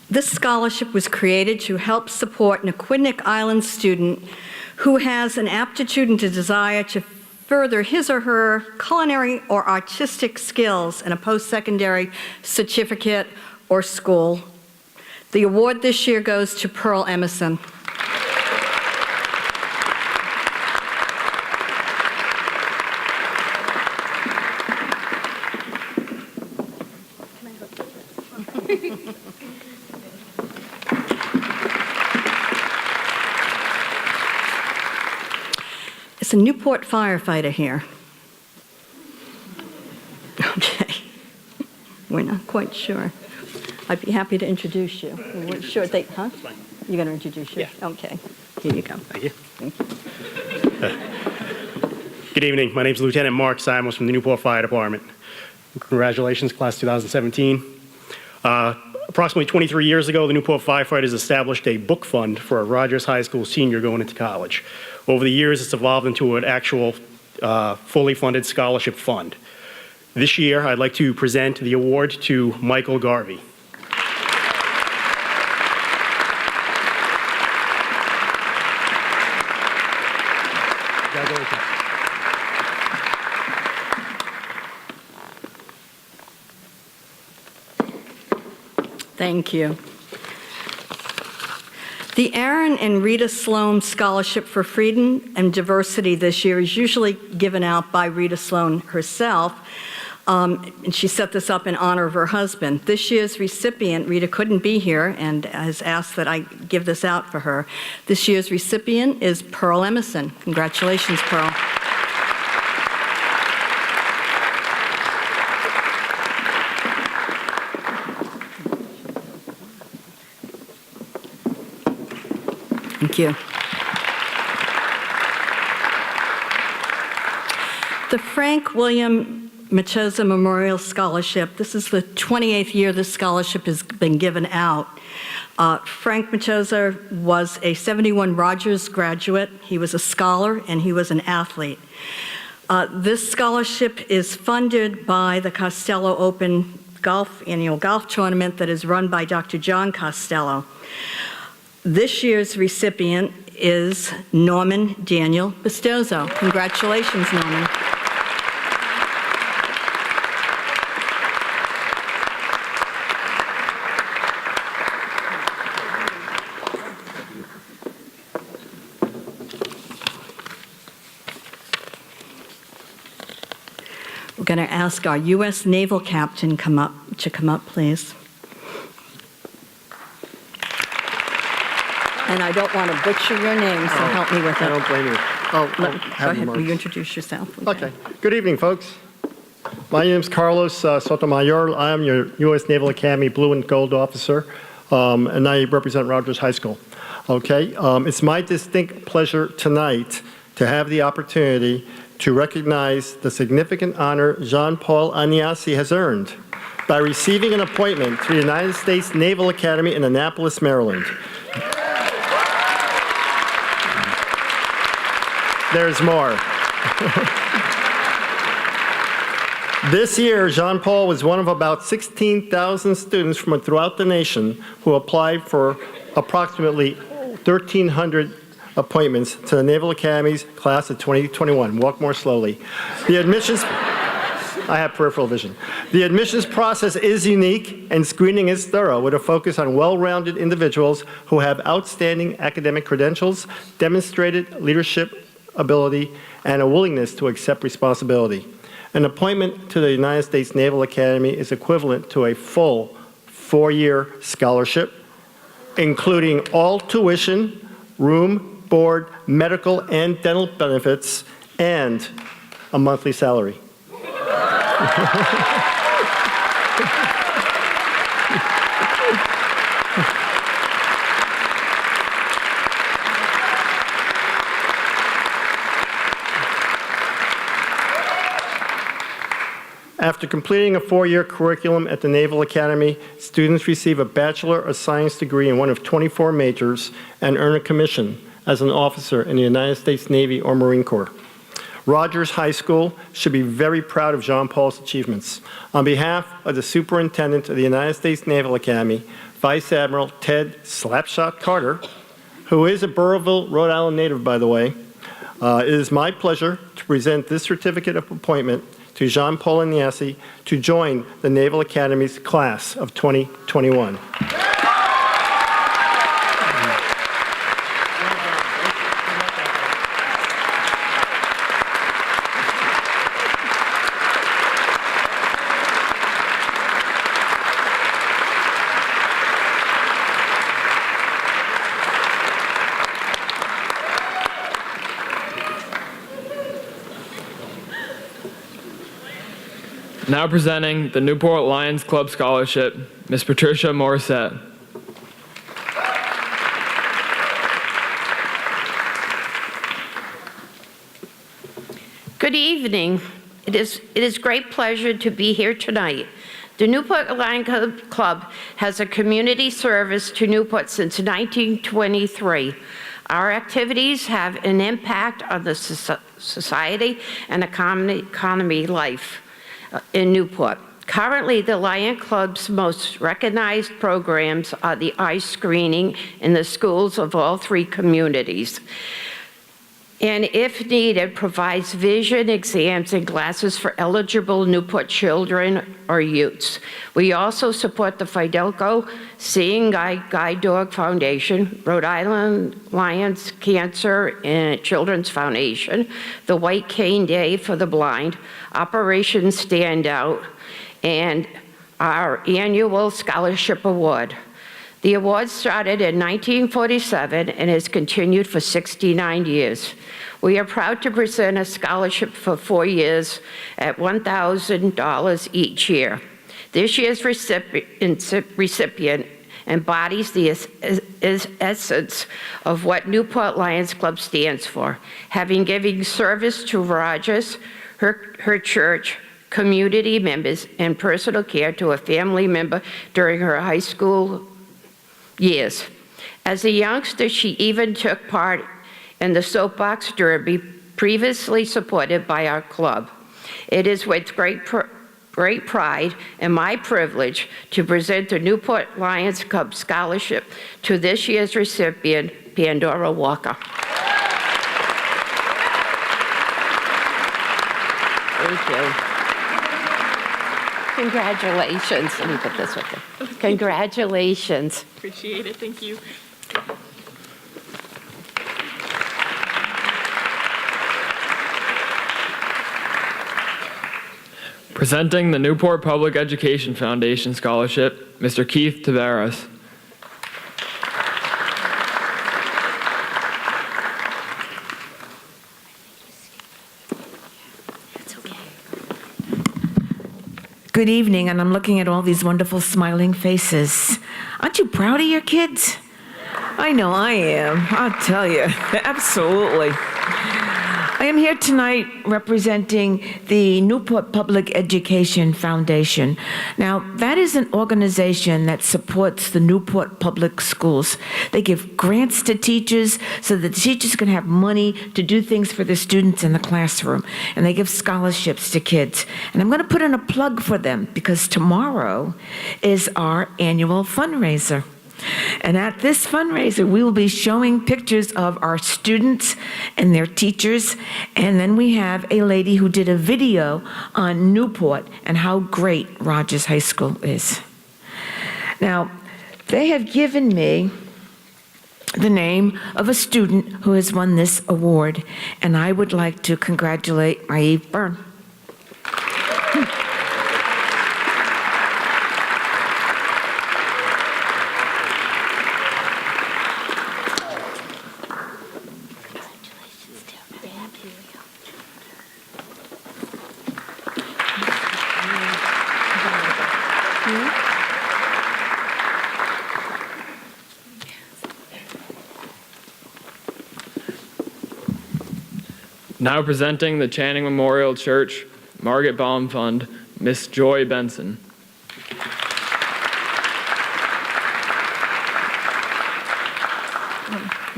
[SPEAKER 21] This scholarship was created to help support an Aquidneck Island student who has an aptitude and a desire to further his or her culinary or artistic skills in a post-secondary certificate or school. The award this year goes to Pearl Emerson. It's a Newport firefighter here. Okay. We're not quite sure. I'd be happy to introduce you. We weren't sure they, huh? You're going to introduce you? Yeah. Okay. Here you go.
[SPEAKER 22] Thank you.
[SPEAKER 21] Thank you.
[SPEAKER 22] Good evening. My name is Lieutenant Mark Simons from the Newport Fire Department. Congratulations, Class 2017. Approximately 23 years ago, the Newport Firefighters established a book fund for a Rogers High School senior going into college. Over the years, it's evolved into an actual fully funded scholarship fund. This year, I'd like to present the award to Michael Garvey. Congratulations.
[SPEAKER 21] Thank you. The Aaron and Rita Sloane Scholarship for Freedom and Diversity this year is usually given out by Rita Sloane herself, and she set this up in honor of her husband. This year's recipient, Rita couldn't be here and has asked that I give this out for her. This year's recipient is Pearl Emerson. Congratulations, Pearl. Thank you. The Frank William Matoza Memorial Scholarship. This is the 28th year this scholarship has been given out. Frank Matoza was a 71 Rogers graduate. He was a scholar and he was an athlete. This scholarship is funded by the Costello Open annual golf tournament that is run by Dr. John Costello. This year's recipient is Norman Daniel Bestozo. Congratulations, Norman. We're going to ask our U.S. Naval Captain to come up, please. And I don't want to butcher your name, so help me with it.
[SPEAKER 23] I don't blame you.
[SPEAKER 21] Go ahead. Will you introduce yourself?
[SPEAKER 23] Okay. Good evening, folks. My name is Carlos Sotomayor. I am your U.S. Naval Academy Blue and Gold officer, and I represent Rogers High School. Okay. It's my distinct pleasure tonight to have the opportunity to recognize the significant honor Jean-Paul Agnassi has earned by receiving an appointment to the United States Naval Academy in Annapolis, Maryland. There's more. This year, Jean-Paul was one of about 16,000 students from throughout the nation who applied for approximately 1,300 appointments to the Naval Academy's class of 2021. Walk more slowly. The admissions... I have peripheral vision. The admissions process is unique and screening is thorough with a focus on well-rounded individuals who have outstanding academic credentials, demonstrated leadership ability, and a willingness to accept responsibility. An appointment to the United States Naval Academy is equivalent to a full 4-year scholarship, including all tuition, room, board, medical, and dental benefits, and a monthly salary. After completing a 4-year curriculum at the Naval Academy, students receive a Bachelor of Science degree in one of 24 majors and earn a commission as an officer in the United States Navy or Marine Corps. Rogers High School should be very proud of Jean-Paul's achievements. On behalf of the Superintendent of the United States Naval Academy, Vice Admiral Ted Slapshot Carter, who is a Burrillville, Rhode Island native, by the way, it is my pleasure to present this certificate of appointment to Jean-Paul Ignasi to join the Naval Academy's class of 2021.
[SPEAKER 1] Now presenting the Newport Lions Club Scholarship, Ms. Patricia Morissette.
[SPEAKER 2] Good evening. It is great pleasure to be here tonight. The Newport Lions Club has a community service to Newport since 1923. Our activities have an impact on the society and economy life in Newport. Currently, the Lion Club's most recognized programs are the eye screening in the schools of all 3 communities, and if needed, provides vision exams and glasses for eligible Newport children or youths. We also support the Fidelco Seeing Eye Guide Dog Foundation, Rhode Island Lions Cancer and Children's Foundation, the White Cane Day for the Blind, Operation Standout, and our annual scholarship award. The award started in 1947 and has continued for 69 years. We are proud to present a scholarship for 4 years at $1,000 each year. This year's recipient embodies the essence of what Newport Lions Club stands for, having given service to Rogers, her church, community members, and personal care to a family member during her high school years. As a youngster, she even took part in the soapbox derby previously supported by our club. It is with great pride and my privilege to present the Newport Lions Club Scholarship to this year's recipient, Pandora Walker. Thank you. Congratulations. Let me put this with you. Congratulations.
[SPEAKER 12] Appreciate it. Thank you.
[SPEAKER 1] Presenting the Newport Public Education Foundation Scholarship, Mr. Keith Taveras.
[SPEAKER 3] Good evening, and I'm looking at all these wonderful smiling faces. Aren't you proud of your kids? I know I am, I'll tell you, absolutely. I I'm here tonight representing the Newport Public Education Foundation. Now, that is an organization that supports the Newport Public Schools. They give grants to teachers so that the teachers can have money to do things for the students in the classroom. And they give scholarships to kids. And I'm going to put in a plug for them because tomorrow is our annual fundraiser. And at this fundraiser, we will be showing pictures of our students and their teachers. And then we have a lady who did a video on Newport and how great Rogers High School is. Now, they have given me the name of a student who has won this award. And I would like to congratulate Eve Byrne.
[SPEAKER 1] Now presenting the Channing Memorial Church Margaret Baum Fund, Miss Joy Benson.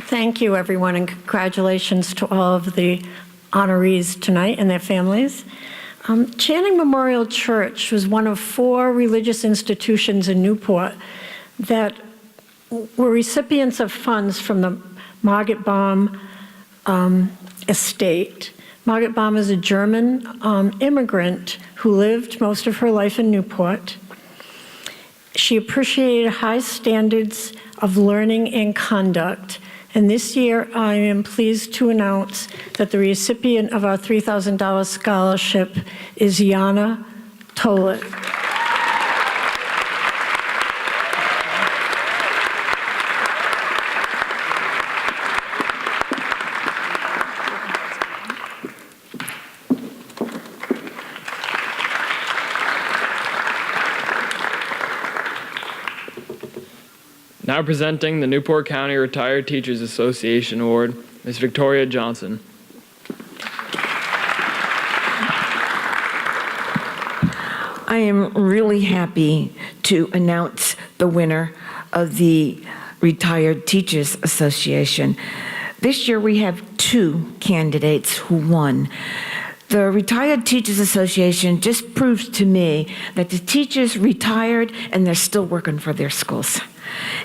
[SPEAKER 4] Thank you, everyone, and congratulations to all of the honorees tonight and their families. Channing Memorial Church was one of 4 religious institutions in Newport that were recipients of funds from the Margaret Baum estate. Margaret Baum is a German immigrant who lived most of her life in Newport. She appreciated high standards of learning and conduct. And this year, I am pleased to announce that the recipient of our $3,000 scholarship is Yana Tolet.
[SPEAKER 1] Now presenting the Newport County Retired Teachers Association Award, Ms. Victoria Johnson.
[SPEAKER 3] I am really happy to announce the winner of the Retired Teachers Association. This year we have 2 candidates who won. The Retired Teachers Association just proves to me that the teachers retired and they're still working for their schools.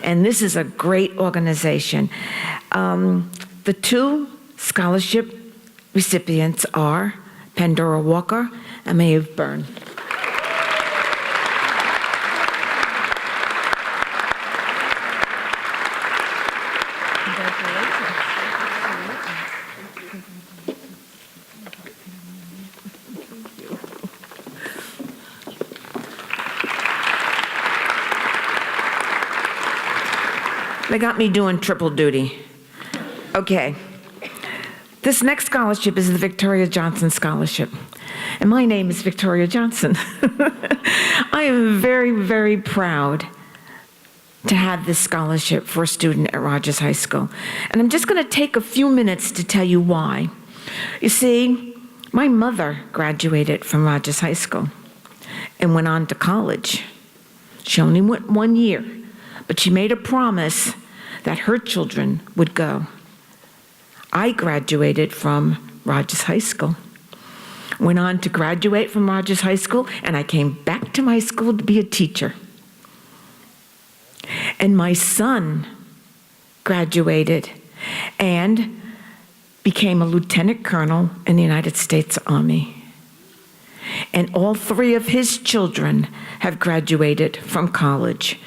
[SPEAKER 3] And this is a great organization. The 2 scholarship recipients are Pandora Walker and Maeve Byrne. They got me doing triple duty. Okay. This next scholarship is the Victoria Johnson Scholarship. And my name is Victoria Johnson. I am very, very proud to have this scholarship for a student at Rogers High School. And I'm just going to take a few minutes to tell you why. You see, my mother graduated from Rogers High School and went on to college. She only went 1 year, but she made a promise that her children would go. I graduated from Rogers High School, went on to graduate from Rogers High School, and I came back to my school to be a teacher. And my son graduated and became a lieutenant colonel in the United States Army. And all 3 of his children have graduated from college.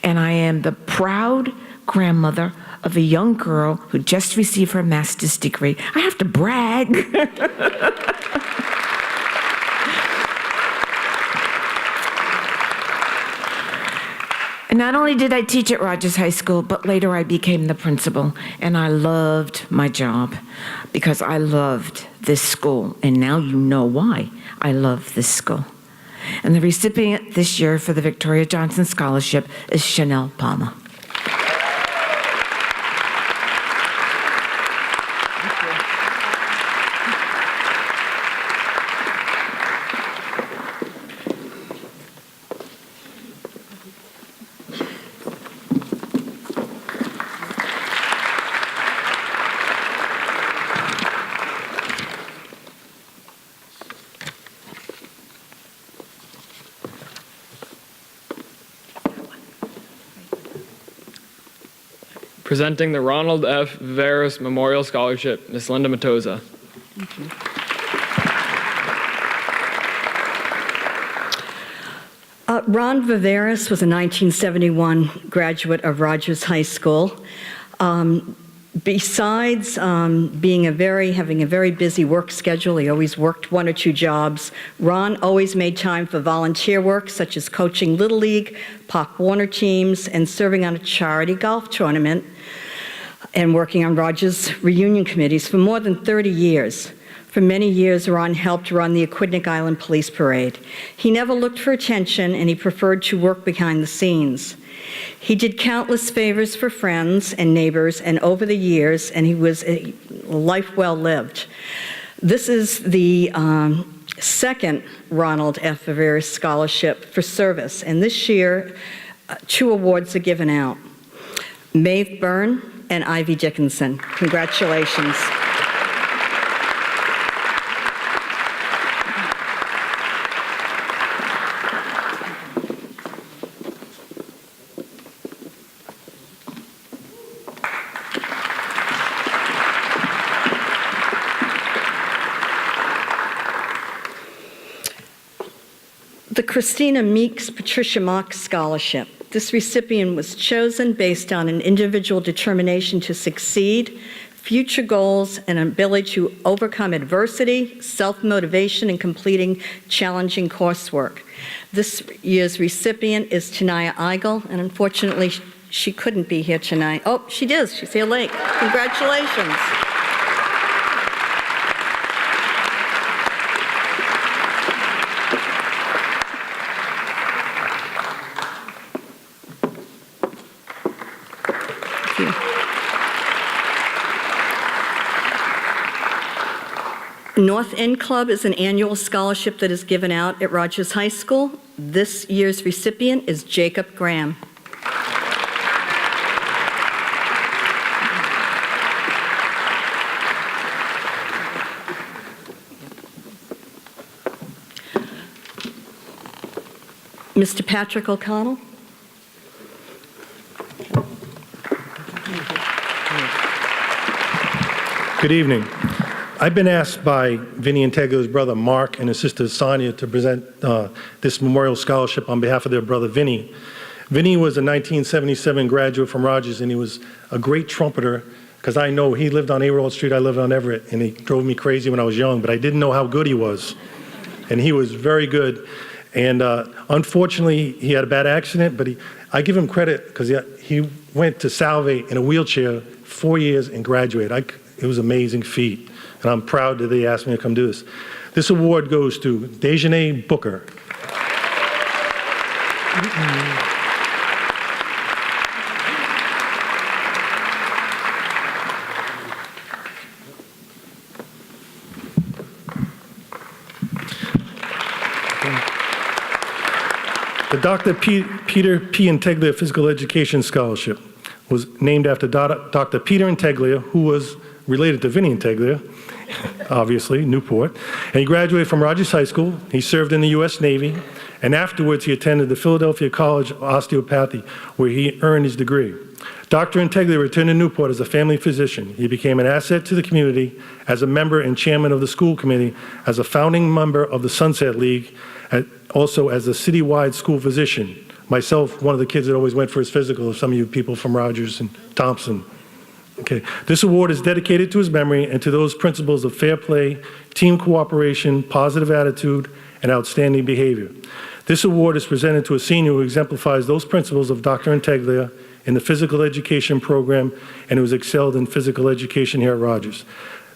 [SPEAKER 3] And I am the proud grandmother of a young girl who just received her master's degree. I have to brag. And not only did I teach at Rogers High School, but later I became the principal. And I loved my job because I loved this school. And now you know why I love this school. And the recipient this year for the Victoria Johnson Scholarship is Chanel Palmer.
[SPEAKER 1] Presenting the Ronald F. Viveros Memorial Scholarship, Ms. Linda Matoza.
[SPEAKER 21] Ron Viveros was a 1971 graduate of Rogers High School. Besides having a very busy work schedule, he always worked 1 or 2 jobs. Ron always made time for volunteer work, such as coaching Little League, Pop Warner teams, and serving on a charity golf tournament, and working on Rogers reunion committees for more than 30 years. For many years, Ron helped run the Aquidneck Island Police Parade. He never looked for attention, and he preferred to work behind the scenes. He did countless favors for friends and neighbors, and over the years, and he was a life well lived. This is the second Ronald F. Viveros Scholarship for service, and this year, 2 awards are given out. Maeve Byrne and Ivy Dickinson. Congratulations. The Christina Meeks Patricia Mock Scholarship. This recipient was chosen based on an individual determination to succeed, future goals, and an ability to overcome adversity, self-motivation, and completing challenging coursework. This year's recipient is Tanaya Eigel, and unfortunately, she couldn't be here tonight. Oh, she is. She's here late. Congratulations. North End Club is an annual scholarship that is given out at Rogers High School. This year's recipient is Jacob Graham. Mr. Patrick O'Connell.
[SPEAKER 5] Good evening. I've been asked by Vinny Integro's brother Mark and his sister Sonia to present this memorial scholarship on behalf of their brother Vinny. Vinny was a 1977 graduate from Rogers, and he was a great trumpeter, because I know he lived on A-Road Street, I lived on Everett, and he drove me crazy when I was young, but I didn't know how good he was. And he was very good. And unfortunately, he had a bad accident, but I give him credit because he went to Salve in a wheelchair 4 years and graduated. It was an amazing feat. And I'm proud that they asked me to come do this. This award goes to Dejanay Booker. The Dr. Peter P. Integlia Physical Education Scholarship was named after Dr. Peter Integlia, who was related to Vinny Integlia, obviously, Newport. And he graduated from Rogers High School. He served in the U.S. Navy. And afterwards, he attended the Philadelphia College of Osteopathy, where he earned his degree. Dr. Integlia returned to Newport as a family physician. He became an asset to the community as a member and chairman of the school committee, as a founding member of the Sunset League, also as a citywide school physician. Myself, one of the kids that always went for his physical, some of you people from Rogers and Thompson. Okay. This award is dedicated to his memory and to those principles of fair play, team cooperation, positive attitude, and outstanding behavior. This award is presented to a senior who exemplifies those principles of Dr. Integlia in the physical education program and who has excelled in physical education here at Rogers.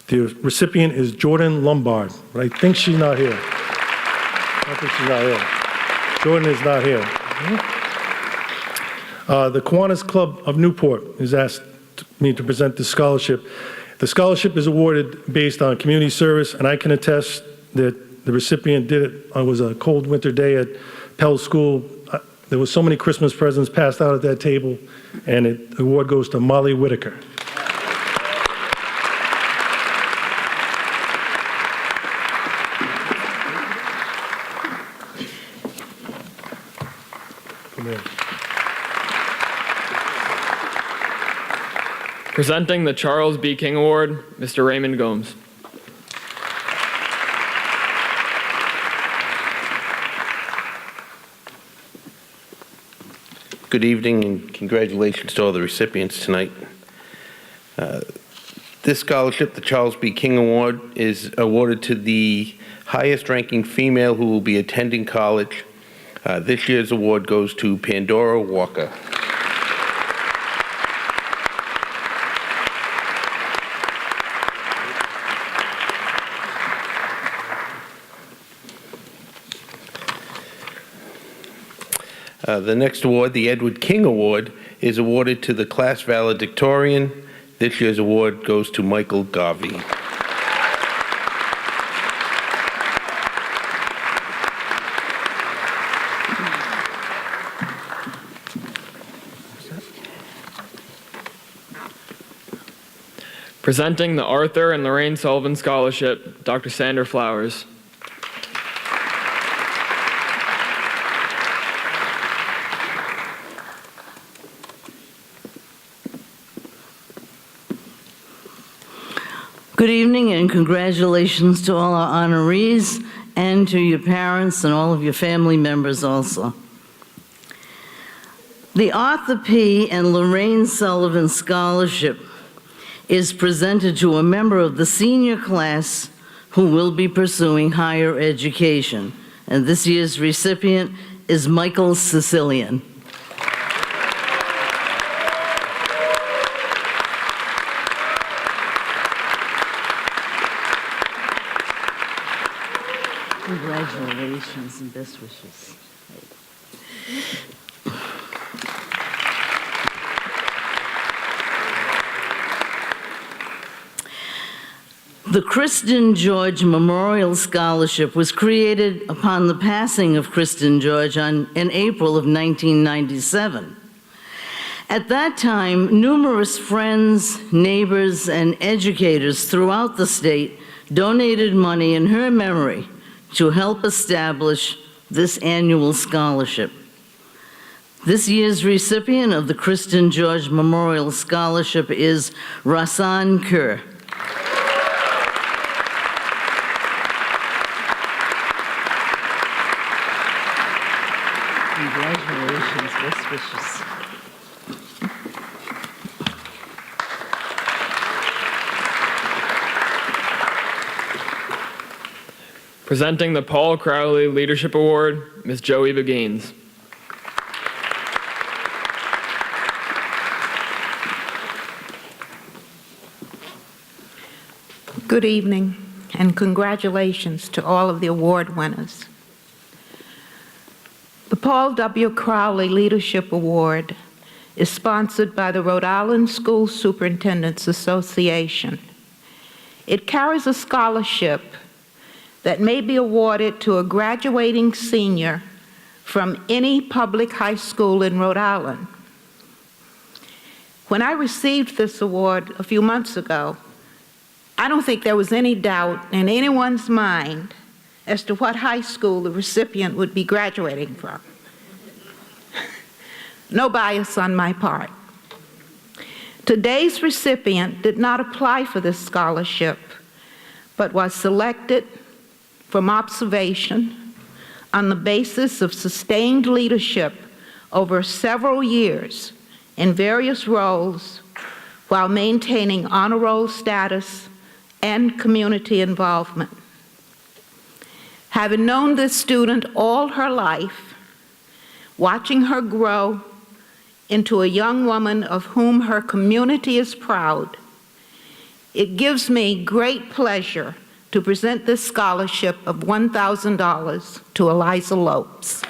[SPEAKER 5] The recipient is Jordan Lombard, but I think she's not here. I think she's not here. Jordan is not here. The Kiwanis Club of Newport has asked me to present this scholarship. The scholarship is awarded based on community service, and I can attest that the recipient did it. It was a cold winter day at Pell School. There was so many Christmas presents passed out at that table, and the award goes to Molly Whitaker.
[SPEAKER 1] Presenting the Charles B. King Award, Mr. Raymond Gomes.
[SPEAKER 6] Good evening and congratulations to all the recipients tonight. This scholarship, the Charles B. King Award, is awarded to the highest ranking female who will be attending college. This year's award goes to Pandora Walker. The next award, the Edward King Award, is awarded to the class valedictorian. This year's award goes to Michael Garvey.
[SPEAKER 1] Presenting the Arthur and Lorraine Sullivan Scholarship, Dr. Sandra Flowers.
[SPEAKER 7] Good evening and congratulations to all our honorees and to your parents and all of your family members also. The Arthur P. and Lorraine Sullivan Scholarship is presented to a member of the senior class who will be pursuing higher education. And this year's recipient is Michael Sicilian. Congratulations and best wishes. The Kristen George Memorial Scholarship was created upon the passing of Kristen George in April of 1997. At that time, numerous friends, neighbors, and educators throughout the state donated money in her memory to help establish this annual scholarship. This year's recipient of the Kristen George Memorial Scholarship is Rasan Kerr. Congratulations, best wishes.
[SPEAKER 1] Presenting the Paul Crowley Leadership Award, Ms. Joey Gaines.
[SPEAKER 8] Good evening and congratulations to all of the award winners. The Paul W. Crowley Leadership Award is sponsored by the Rhode Island School Superintendents Association. It carries a scholarship that may be awarded to a graduating senior from any public high school in Rhode Island. When I received this award a few months ago, I don't think there was any doubt in anyone's mind as to what high school the recipient would be graduating from. No bias on my part. Today's recipient did not apply for this scholarship, but was selected from observation on the basis of sustained leadership over several years in various roles while maintaining honor roll status and community involvement. Having known this student all her life, watching her grow into a young woman of whom her community is proud, it gives me great pleasure to present this scholarship of $1,000 to Eliza Lopes.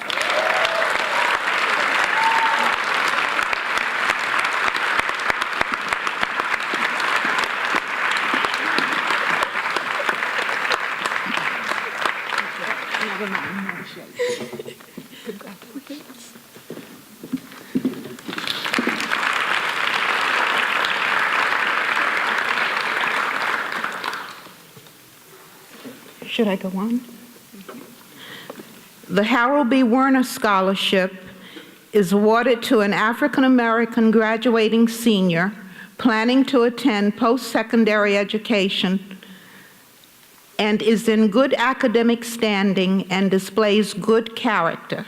[SPEAKER 8] Should I go on? The Harold B. Werner Scholarship is awarded to an African American graduating senior planning to attend post-secondary education, and is in good academic standing and displays good character.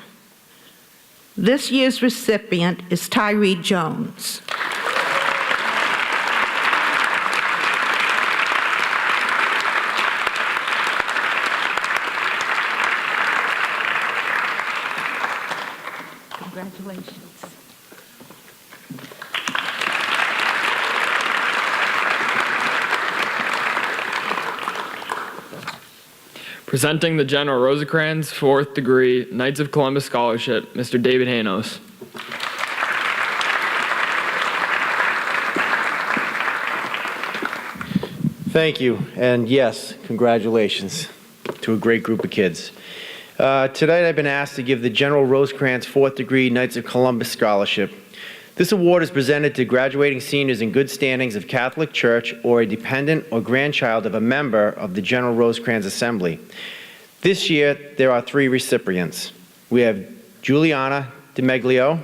[SPEAKER 8] This year's recipient is Tyree Jones. Congratulations.
[SPEAKER 1] Presenting the General Rosecrans 4th degree Knights of Columbus Scholarship, Mr. David Hanos.
[SPEAKER 9] Thank you, and yes, congratulations to a great group of kids. Tonight I've been asked to give the General Rosecrans 4th degree Knights of Columbus Scholarship. This award is presented to graduating seniors in good standings of Catholic Church or a dependent or grandchild of a member of the General Rosecrans Assembly. This year, there are 3 recipients. We have Juliana DiMeglio,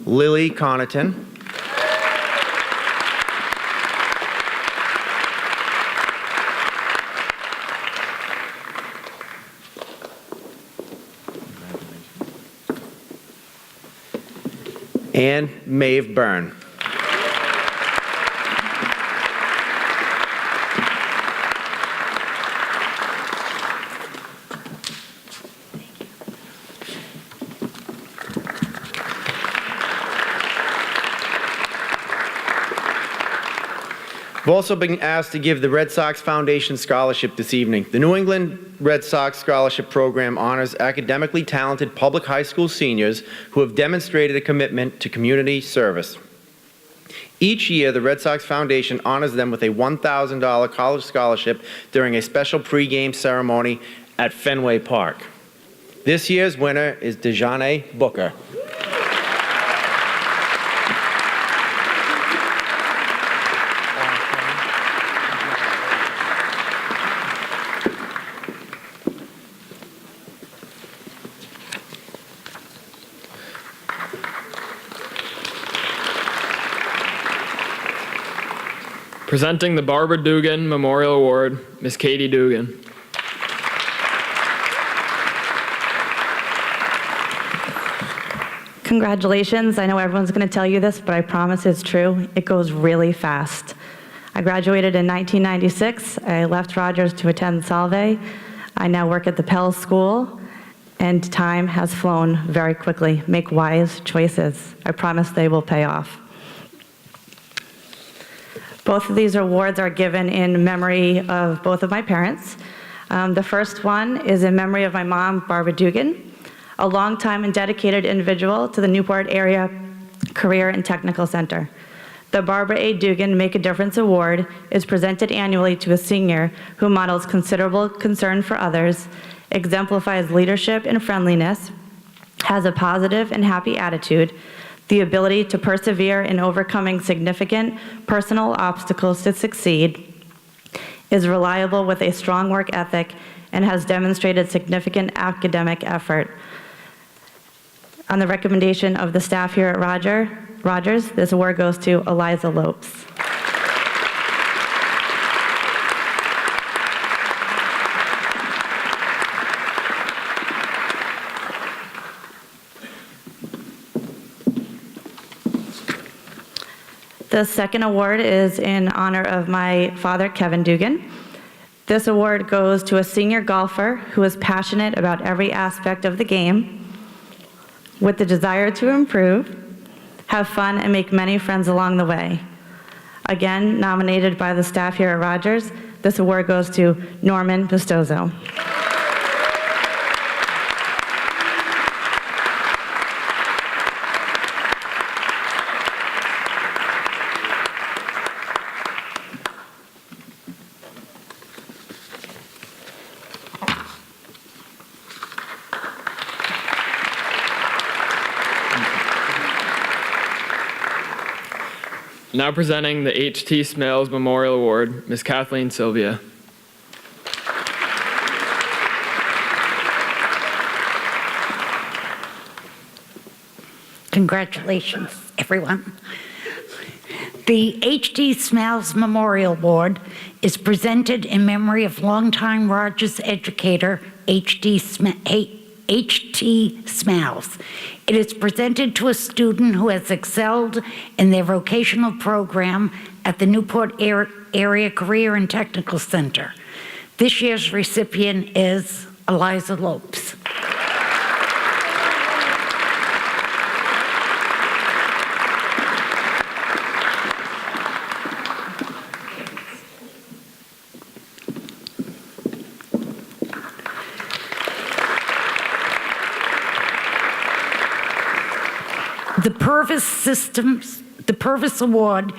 [SPEAKER 9] Lily Connaughton, and Maeve Byrne. We've also been asked to give the Red Sox Foundation Scholarship this evening. The New England Red Sox Scholarship Program honors academically talented public high school seniors who have demonstrated a commitment to community service. Each year, the Red Sox Foundation honors them with a $1,000 college scholarship during a special pregame ceremony at Fenway Park. This year's winner is Dejane Booker.
[SPEAKER 1] Presenting the Barbara Dugan Memorial Award, Ms. Katie Dugan.
[SPEAKER 10] Congratulations. I know everyone's going to tell you this, but I promise it's true. It goes really fast. I graduated in 1996. I left Rogers to attend Salve. I now work at the Pell School, and time has flown very quickly. Make wise choices. I promise they will pay off. Both of these awards are given in memory of both of my parents. The first one is in memory of my mom, Barbara Dugan, a longtime and dedicated individual to the Newport Area Career and Technical Center. The Barbara A. Dugan Make a Difference Award is presented annually to a senior who models considerable concern for others, exemplifies leadership and friendliness, has a positive and happy attitude, the ability to persevere in overcoming significant personal obstacles to succeed, is reliable with a strong work ethic, and has demonstrated significant academic effort. On the recommendation of the staff here at Rogers, this award goes to Eliza Lopes. The second award is in honor of my father, Kevin Dugan. This award goes to a senior golfer who is passionate about every aspect of the game, with the desire to improve, have fun, and make many friends along the way. Again, nominated by the staff here at Rogers, this award goes to Norman Pistozo.
[SPEAKER 1] Now presenting the H.T. Smales Memorial Award, Ms. Kathleen Sylvia.
[SPEAKER 11] Congratulations, everyone. The H.T. Smalls Memorial Award is presented in memory of longtime Rogers educator H.T. Smalls. It is presented to a student who has excelled in their vocational program at the Newport Area Career and Technical Center. This year's recipient is Eliza Lopes. The Purvis Award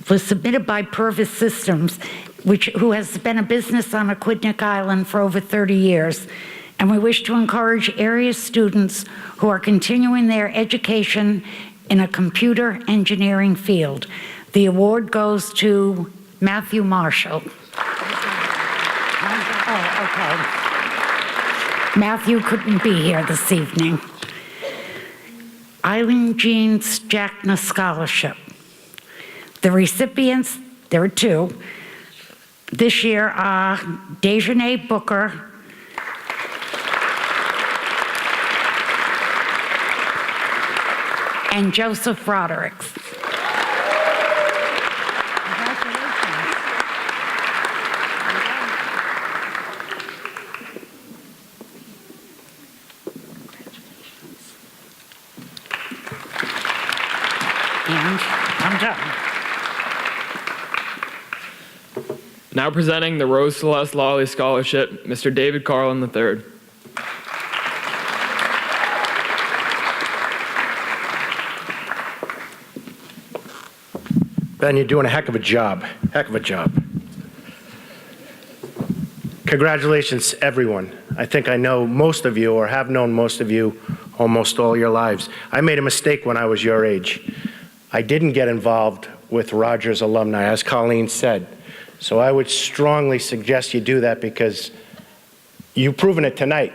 [SPEAKER 11] was submitted by Purvis Systems, who has been a business on Aquidneck Island for over 30 years. And we wish to encourage area students who are continuing their education in a computer engineering field. The award goes to Matthew Marshall. Oh, okay. Matthew couldn't be here this evening. Eileen Jean Jackna Scholarship. The recipients, there are two, this year are Dejanay Booker and Joseph Rodericks. And I'm done.
[SPEAKER 1] Now presenting the Rose Celeste Lawley Scholarship, Mr. David Carlin III.
[SPEAKER 13] Ben, you're doing a heck of a job. Heck of a job. Congratulations, everyone. I think I know most of you, or have known most of you, almost all your lives. I made a mistake when I was your age. I didn't get involved with Rogers alumni, as Colleen said. So I would strongly suggest you do that, because you've proven it tonight.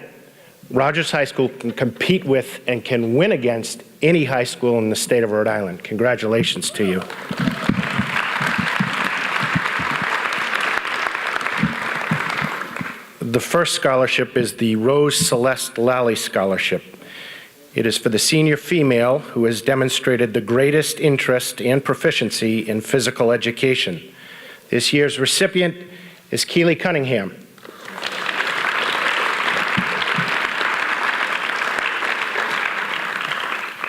[SPEAKER 13] Rogers High School can compete with and can win against any high school in the state of Rhode Island. Congratulations to you. The first scholarship is the Rose Celeste Lally Scholarship. It is for the senior female who has demonstrated the greatest interest and proficiency in physical education. This year's recipient is Keely Cunningham.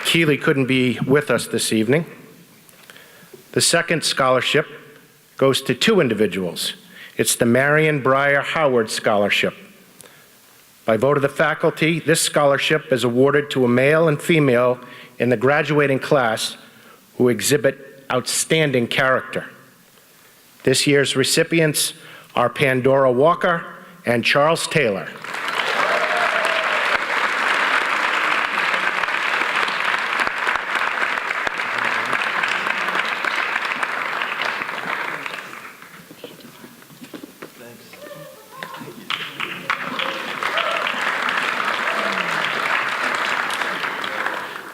[SPEAKER 13] Keely couldn't be with us this evening. The second scholarship goes to two individuals. It's the Marion Breyer Howard Scholarship. By vote of the faculty, this scholarship is awarded to a male and female in the graduating class who exhibit outstanding character. This year's recipients are Pandora Walker and Charles Taylor.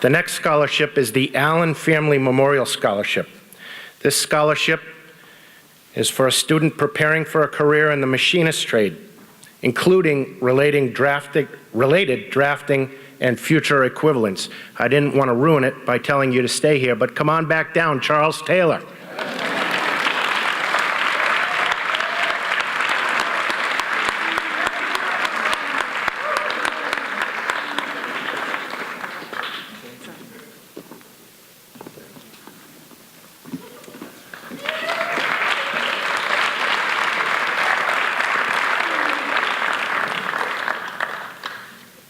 [SPEAKER 13] The next scholarship is the Allen Family Memorial Scholarship. This scholarship is for a student preparing for a career in the machinist trade, including related drafting and future equivalents. I didn't want to ruin it by telling you to stay here, but come on back down, Charles Taylor.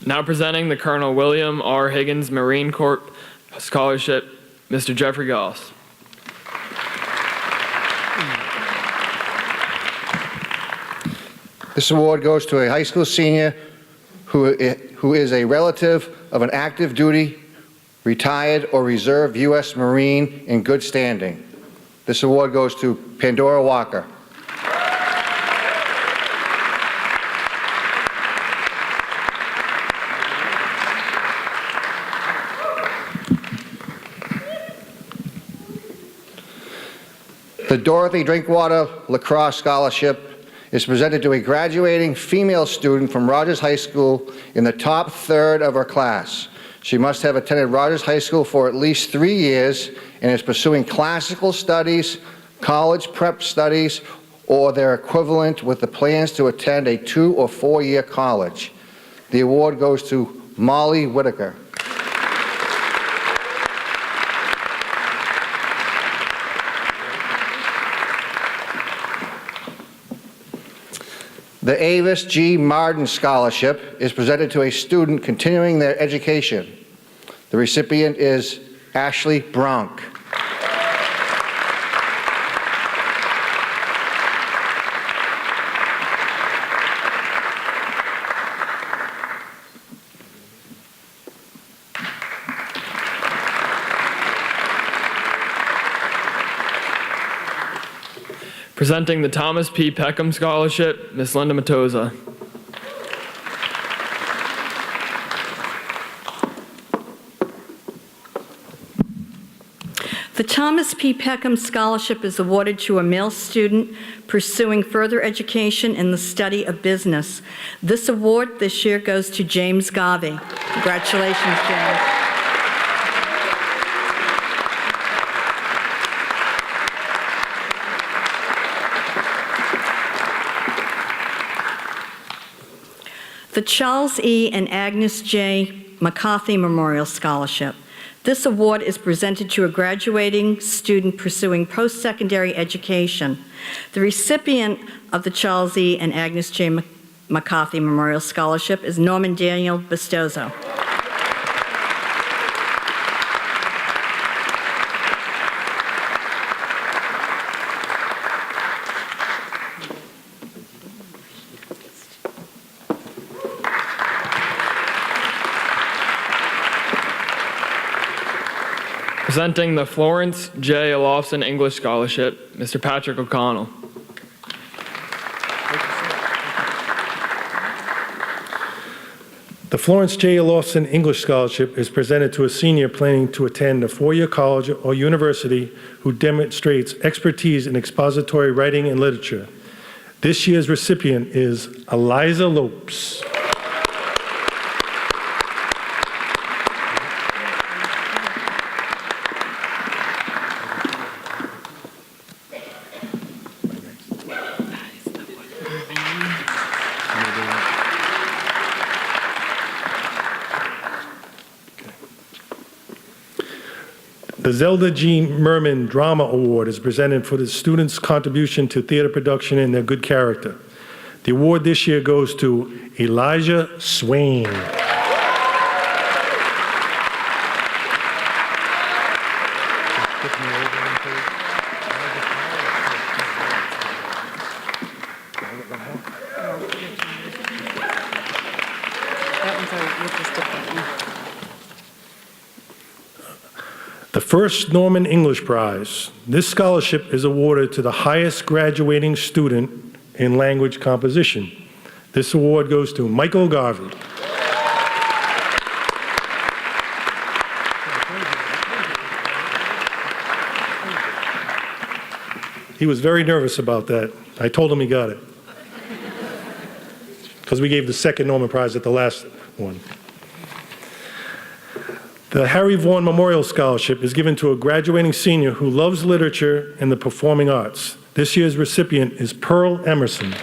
[SPEAKER 1] Now presenting the Colonel William R. Higgins Marine Corps Scholarship, Mr. Jeffrey Goss.
[SPEAKER 14] This award goes to a high school senior who is a relative of an active duty, retired, or reserve U.S. Marine in good standing. This award goes to Pandora Walker. The Dorothy Drinkwater Lacrosse Scholarship is presented to a graduating female student from Rogers High School in the top third of her class. She must have attended Rogers High School for at least 3 years and is pursuing classical studies, college prep studies, or their equivalent with the plans to attend a 2- or 4-year college. The award goes to Molly Whitaker. The Avis G. Martin Scholarship is presented to a student continuing their education. The recipient is Ashley Bronk.
[SPEAKER 1] Presenting the Thomas P. Peckham Scholarship, Ms. Linda Matoza.
[SPEAKER 21] The Thomas P. Peckham Scholarship is awarded to a male student pursuing further education in the study of business. This award this year goes to James Garvey. Congratulations, James. The Charles E. and Agnes J. McCarthy Memorial Scholarship. This award is presented to a graduating student pursuing post-secondary education. The recipient of the Charles E. and Agnes J. McCarthy Memorial Scholarship is Norman Daniel Bastozo.
[SPEAKER 1] Presenting the Florence J. Olofsson English Scholarship, Mr. Patrick O'Connell.
[SPEAKER 5] The Florence J. Olofsson English Scholarship is presented to a senior planning to attend a 4-year college or university who demonstrates expertise in expository writing and literature. This year's recipient is Eliza Lopes. The Zelda G. Merman Drama Award is presented for the students' contribution to theater production and their good character. The award this year goes to Elijah Swain. The first Norman English Prize. This scholarship is awarded to the highest graduating student in language composition. This award goes to Michael Garvey. He was very nervous about that. I told him he got it. Because we gave the second Norman Prize at the last one. The Harry Vaughan Memorial Scholarship is given to a graduating senior who loves literature and the performing arts. This year's recipient is Pearl Emerson.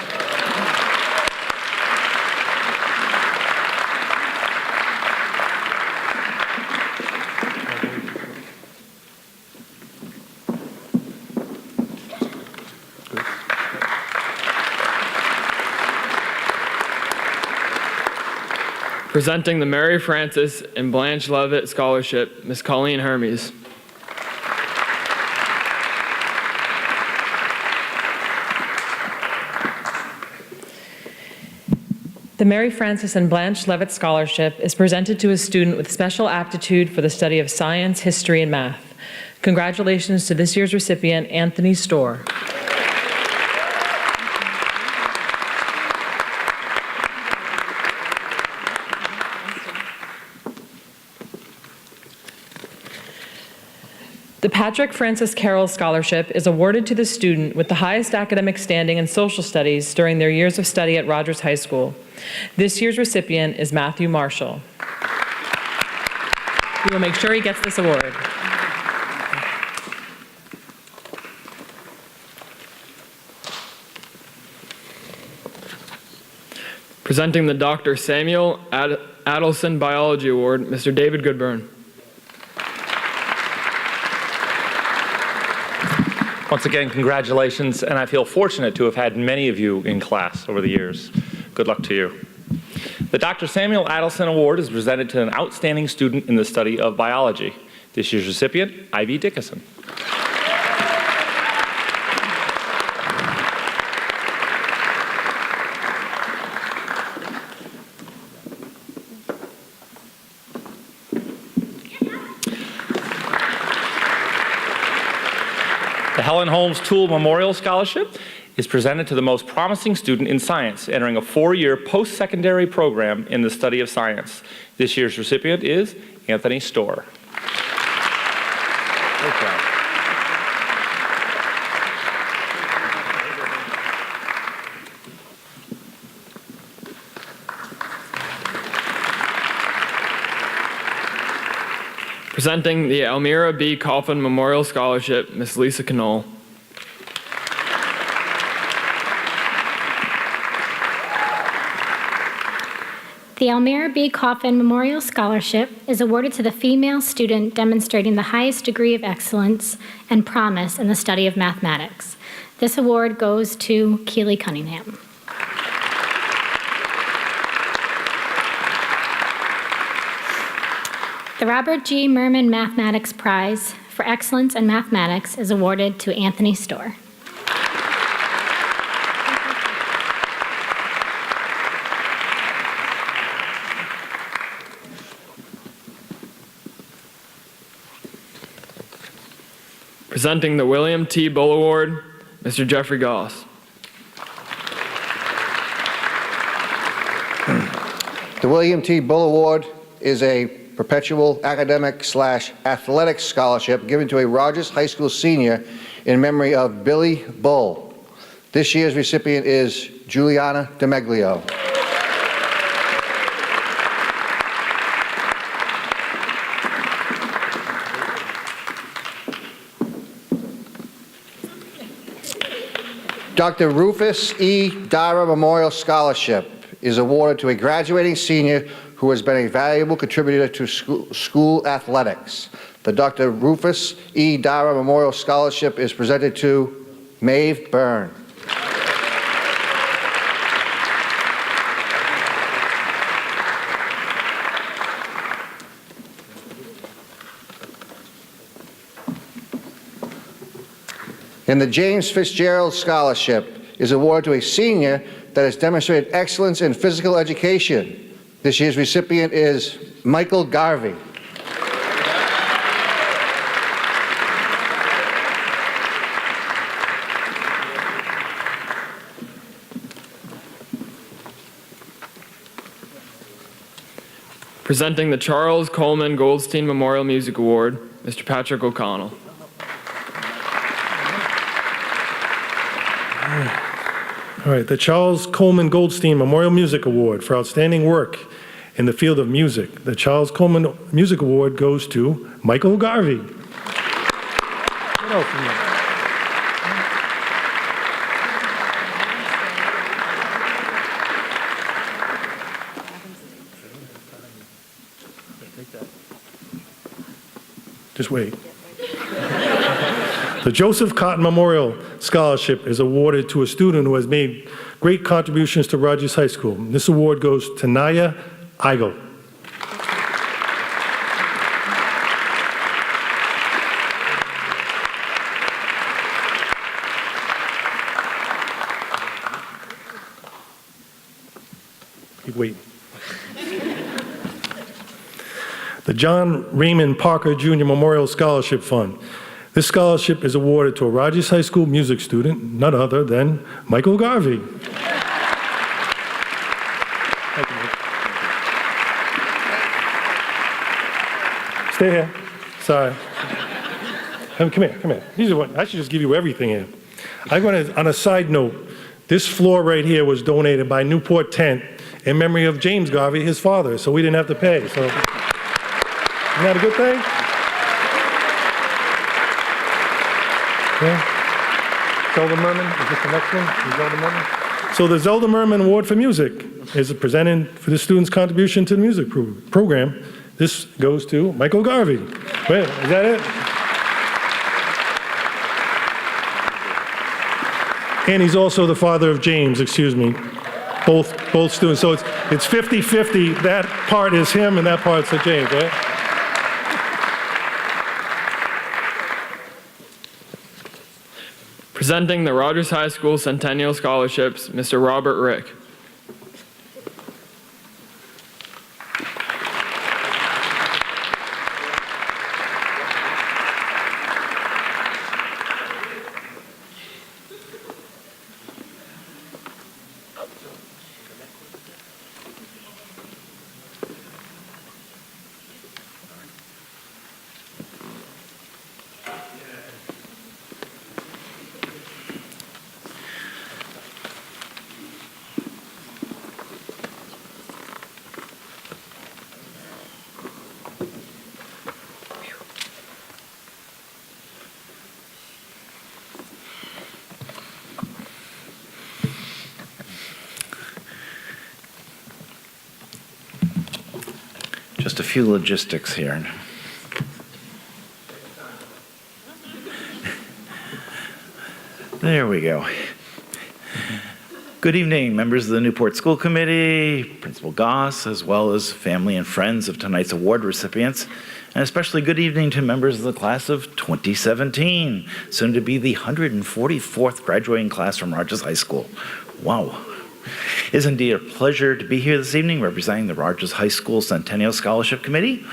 [SPEAKER 1] Presenting the Mary Frances and Blanche Leavitt Scholarship, Ms. Colleen Hermes.
[SPEAKER 15] The Mary Frances and Blanche Leavitt Scholarship is presented to a student with special aptitude for the study of science, history, and math. Congratulations to this year's recipient, Anthony Storr. The Patrick Francis Carroll Scholarship is awarded to the student with the highest academic standing in social studies during their years of study at Rogers High School. This year's recipient is Matthew Marshall. We will make sure he gets this award.
[SPEAKER 1] Presenting the Dr. Samuel Adelson Biology Award, Mr. David Goodburn.
[SPEAKER 16] Once again, congratulations, and I feel fortunate to have had many of you in class over the years. Good luck to you. The Dr. Samuel Adelson Award is presented to an outstanding student in the study of biology. This year's recipient, Ivy Dickinson. The Helen Holmes Toole Memorial Scholarship is presented to the most promising student in science, entering a 4-year post-secondary program in the study of science. This year's recipient is Anthony Storr. Great job.
[SPEAKER 1] Presenting the Elmira B. Coffin Memorial Scholarship, Ms. Lisa Knoll.
[SPEAKER 17] The Elmira B. Coffin Memorial Scholarship is awarded to the female student demonstrating the highest degree of excellence and promise in the study of mathematics. This award goes to Keely Cunningham. The Robert G. Merman Mathematics Prize for Excellence in Mathematics is awarded to Anthony Storr.
[SPEAKER 1] Presenting the William T. Bull Award, Mr. Jeffrey Goss.
[SPEAKER 14] The William T. Bull Award is a perpetual academic/athletic scholarship given to a Rogers High School senior in memory of Billy Bull. This year's recipient is Juliana DeMeglio. Dr. Rufus E. Dara Memorial Scholarship is awarded to a graduating senior who has been a valuable contributor to school athletics. The Dr. Rufus E. Dara Memorial Scholarship is presented to Maeve Byrne. And the James Fitzgerald Scholarship is awarded to a senior that has demonstrated excellence in physical education. This year's recipient is Michael Garvey.
[SPEAKER 1] Presenting the Charles Coleman Goldstein Memorial Music Award, Mr. Patrick O'Connell.
[SPEAKER 5] All right, the Charles Coleman Goldstein Memorial Music Award for outstanding work in the field of music. The Charles Coleman Music Award goes to Michael Garvey. What else from you? Just wait. The Joseph Cotton Memorial Scholarship is awarded to a student who has made great contributions to Rogers High School. This award goes to Naya Eigel. Keep waiting. The John Raymond Parker Jr. Memorial Scholarship Fund. This scholarship is awarded to a Rogers High School music student, none other than Michael Garvey. Stay here. Sorry. Come here. I should just give you everything here. On a side note, this floor right here was donated by Newport Tent in memory of James Garvey, his father, so we didn't have to pay. So, isn't that a good thing? Yeah. Zelda Merman, is this the next one? Zelda Merman? So the Zelda Merman Award for Music is presented for the students' contribution to the music program. This goes to Michael Garvey. Wait, is that it? And he's also the father of James, excuse me. Both students. So it's 50-50. That part is him and that part's for James, right?
[SPEAKER 1] Presenting the Rogers High School Centennial Scholarships, Mr. Robert Rick.
[SPEAKER 18] Just a few logistics here. There we go. Good evening, members of the Newport School Committee, Principal Goss, as well as family and friends of tonight's award recipients, and especially good evening to members of the class of 2017, soon to be the 144th graduating class from Rogers High School. Wow. It is indeed a pleasure to be here this evening representing the Rogers High School Centennial Scholarship Committee.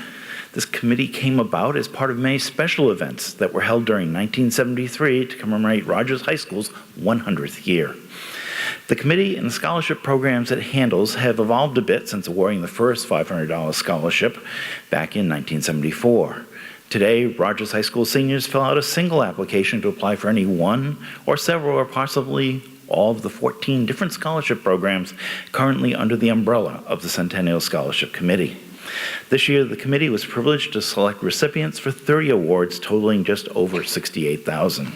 [SPEAKER 18] This committee came about as part of many special events that were held during 1973 to commemorate Rogers High School's 100th year. The committee and the scholarship programs it handles have evolved a bit since awarding the first $500 scholarship back in 1974. Today, Rogers High School seniors fill out a single application to apply for any one or several or possibly all of the 14 different scholarship programs currently under the umbrella of the Centennial Scholarship Committee. This year, the committee was privileged to select recipients for 30 awards totaling just over $68,000.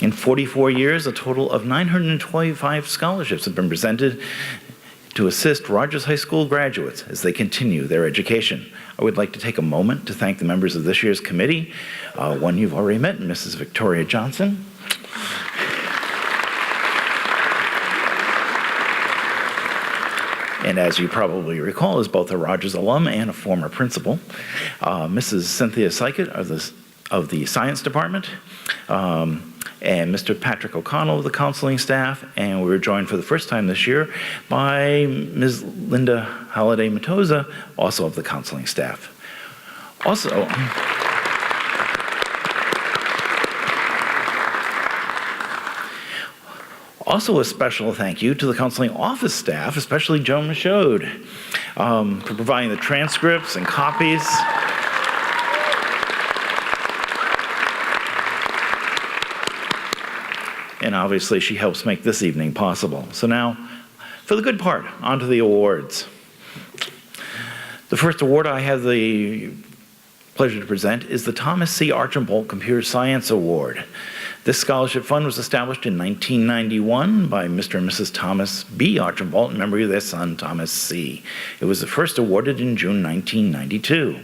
[SPEAKER 18] In 44 years, a total of 925 scholarships have been presented to assist Rogers High School graduates as they continue their education. I would like to take a moment to thank the members of this year's committee. One you've already met, Mrs. Victoria Johnson. And as you probably recall, is both a Rogers alum and a former principal. Mrs. Cynthia OMalley of the Science Department, and Mr. Patrick O'Connell of the counseling staff, and we were joined for the first time this year by Ms. Linda Halliday Matosa, also of the counseling staff. Also a special thank you to the counseling office staff, especially Joan Michaud, for providing the transcripts and copies. And obviously she helps make this evening possible. So now, for the good part, on to the awards. The first award I have the pleasure to present is the Thomas C. Archambault Computer Science Award. This scholarship fund was established in 1991 by Mr. and Mrs. Thomas B. Archambault in memory of their son, Thomas C. It was first awarded in June 1992.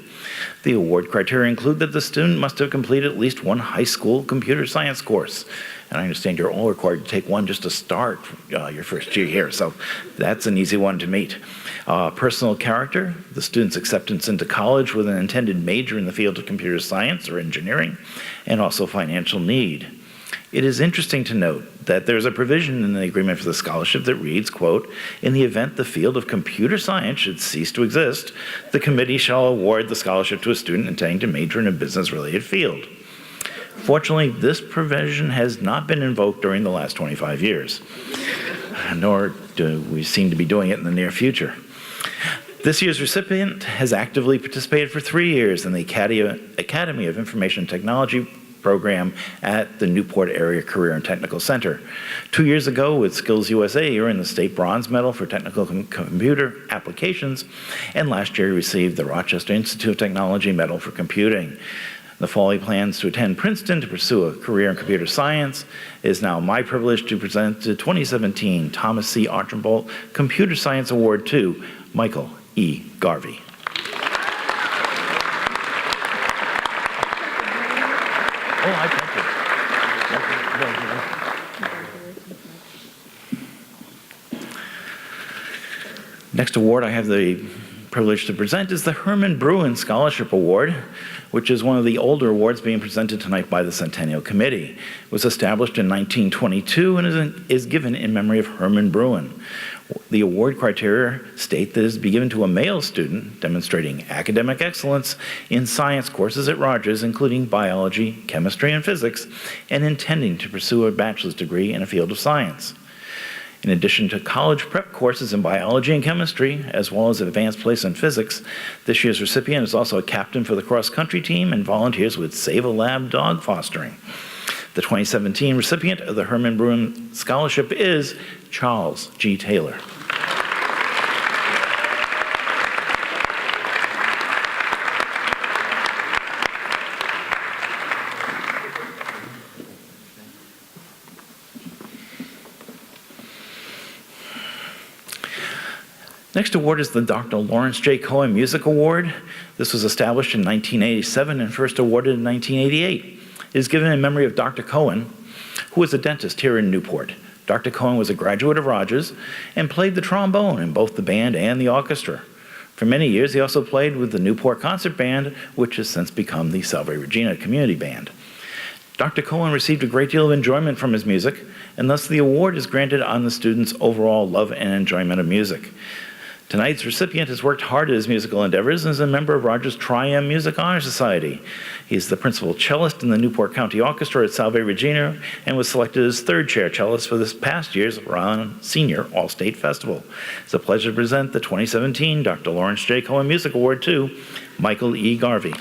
[SPEAKER 18] The award criteria include that the student must have completed at least one high school computer science course. And I understand you're all required to take one just to start your first year here, so that's an easy one to meet. Personal character, the student's acceptance into college with an intended major in the field of computer science or engineering, and also financial need. It is interesting to note that there's a provision in the agreement for the scholarship that reads, quote, "In the event the field of computer science should cease to exist, the committee shall award the scholarship to a student intending to major in a business-related field." Fortunately, this provision has not been invoked during the last 25 years, nor do we seem to be doing it in the near future. This year's recipient has actively participated for 3 years in the Academy of Information Technology program at the Newport Area Career and Technical Center. 2 years ago with Skills USA, he earned the state bronze medal for technical computer applications, and last year he received the Rochester Institute of Technology Medal for Computing. In the fall, he plans to attend Princeton to pursue a career in computer science. It is now my privilege to present the 2017 Thomas C. Archambault Computer Science Award to Michael E. Garvey. Next award I have the privilege to present is the Herman Bruin Scholarship Award, which is one of the older awards being presented tonight by the Centennial Committee. It was established in 1922 and is given in memory of Herman Bruin. The award criteria state that it is to be given to a male student demonstrating academic excellence in science courses at Rogers, including biology, chemistry, and physics, and intending to pursue a bachelor's degree in a field of science. In addition to college prep courses in biology and chemistry, as well as advanced place in physics, this year's recipient is also a captain for the cross-country team and volunteers with Save a Lab dog fostering. The 2017 recipient of the Herman Bruin Scholarship is Charles G. Taylor. Next award is the Dr. Lawrence J. Cohen Music Award. This was established in 1987 and first awarded in 1988. It is given in memory of Dr. Cohen, who was a dentist here in Newport. Dr. Cohen was a graduate of Rogers and played the trombone in both the band and the orchestra. For many years, he also played with the Newport Concert Band, which has since become the Salve Regina Community Band. Dr. Cohen received a great deal of enjoyment from his music, and thus the award is granted on the student's overall love and enjoyment of music. Tonight's recipient has worked hard at his musical endeavors and is a member of Rogers Tri-M Music Honor Society. He's the principal cellist in the Newport County Orchestra at Salve Regina and was selected as third chair cellist for this past year's Ron Senior All-State Festival. It's a pleasure to present the 2017 Dr. Lawrence J. Cohen Music Award to Michael E. Garvey.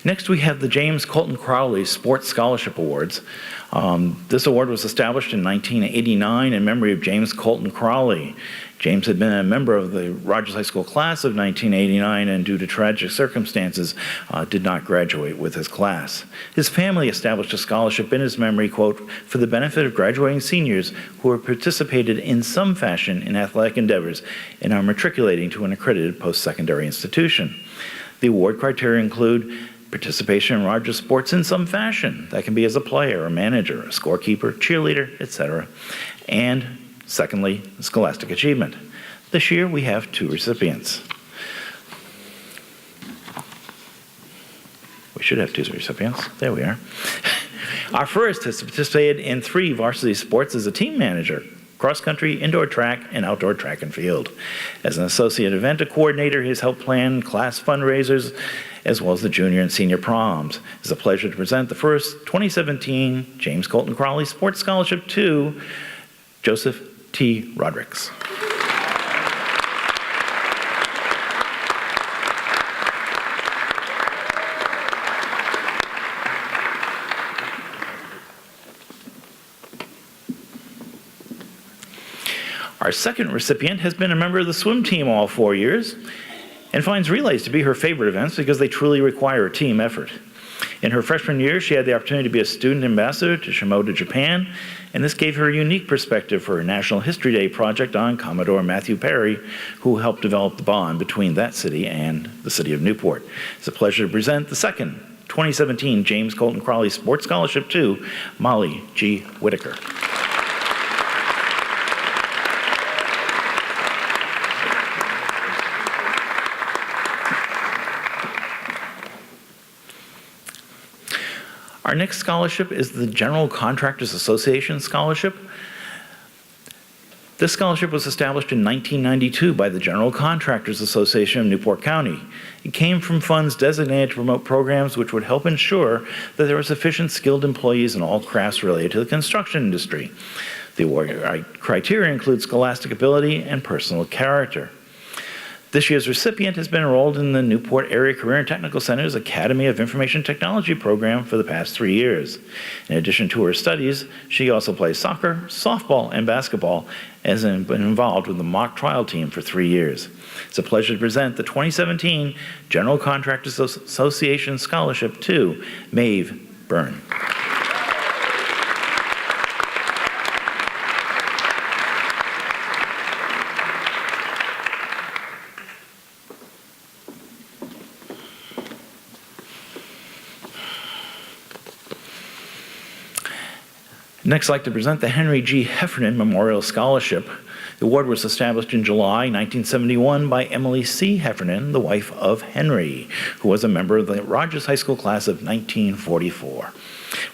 [SPEAKER 18] Next, we have the James Colton Crowley Sports Scholarship Awards. This award was established in 1989 in memory of James Colton Crowley. James had been a member of the Rogers High School class of 1989 and due to tragic circumstances did not graduate with his class. His family established a scholarship in his memory, quote, for the benefit of graduating seniors who have participated in some fashion in athletic endeavors and are matriculating to an accredited post-secondary institution. The award criteria include participation in Rogers sports in some fashion. That can be as a player, a manager, a scorekeeper, cheerleader, etc. And secondly, scholastic achievement. This year we have 2 recipients. We should have 2 recipients. There we are. Our first has participated in 3 varsity sports as a team manager: cross-country, indoor track, and outdoor track and field. As an associate event coordinator, he has helped plan class fundraisers as well as the junior and senior proms. It's a pleasure to present the first 2017 James Colton Crowley Sports Scholarship to Joseph T. Rodericks. Our second recipient has been a member of the swim team all 4 years and finds relays to be her favorite events because they truly require a team effort. In her freshman year, she had the opportunity to be a student ambassador to Shimoda, Japan, and this gave her a unique perspective for her National History Day project on Commodore Matthew Perry, who helped develop the bond between that city and the city of Newport. It's a pleasure to present the second 2017 James Colton Crowley Sports Scholarship to Molly G. Whitaker. Our next scholarship is the General Contractors Association Scholarship. This scholarship was established in 1992 by the General Contractors Association of Newport County. It came from funds designated to promote programs which would help ensure that there were sufficient skilled employees in all crafts related to the construction industry. The award criteria includes scholastic ability and personal character. This year's recipient has been enrolled in the Newport Area Career and Technical Center's Academy of Information Technology program for the past 3 years. In addition to her studies, she also plays soccer, softball, and basketball, and has been involved with the mock trial team for 3 years. It's a pleasure to present the 2017 General Contractors Association Scholarship to Maeve Byrne. Next, I'd like to present the Henry G. Heffernan Memorial Scholarship. The award was established in July 1971 by Emily C. Heffernan, the wife of Henry, who was a member of the Rogers High School class of 1944.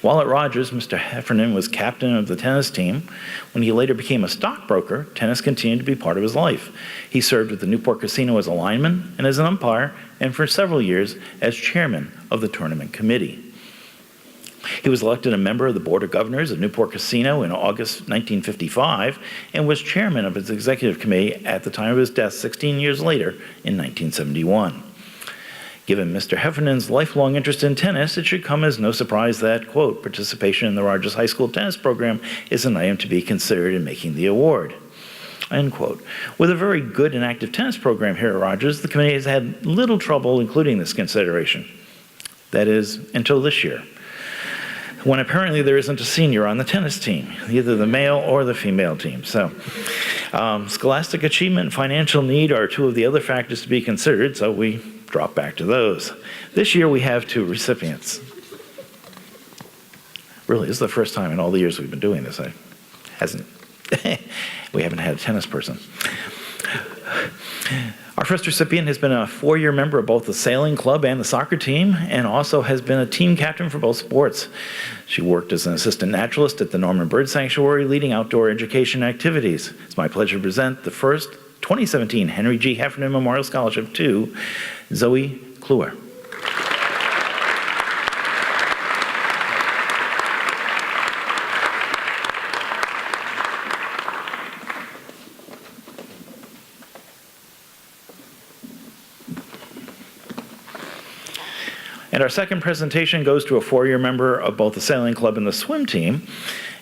[SPEAKER 18] While at Rogers, Mr. Heffernan was captain of the tennis team. When he later became a stockbroker, tennis continued to be part of his life. He served at the Newport Casino as a lineman and as an umpire, and for several years as chairman of the tournament committee. He was elected a member of the Board of Governors of Newport Casino in August 1955 and was chairman of its executive committee at the time of his death 16 years later in 1971. Given Mr. Heffernan's lifelong interest in tennis, it should come as no surprise that, quote, participation in the Rogers High School tennis program is an item to be considered in making the award, end quote. With a very good and active tennis program here at Rogers, the committee has had little trouble including this consideration. That is, until this year, when apparently there isn't a senior on the tennis team, either the male or the female team. So scholastic achievement and financial need are two of the other factors to be considered, so we drop back to those. This year we have 2 recipients. Really, this is the first time in all the years we've been doing this. We haven't had a tennis person. Our first recipient has been a 4-year member of both the sailing club and the soccer team, and also has been a team captain for both sports. She worked as an assistant naturalist at the Norman Bird Sanctuary, leading outdoor education activities. It's my pleasure to present the first 2017 Henry G. Heffernan Memorial Scholarship to Zoe Kluwer. And our second presentation goes to a 4-year member of both the sailing club and the swim team,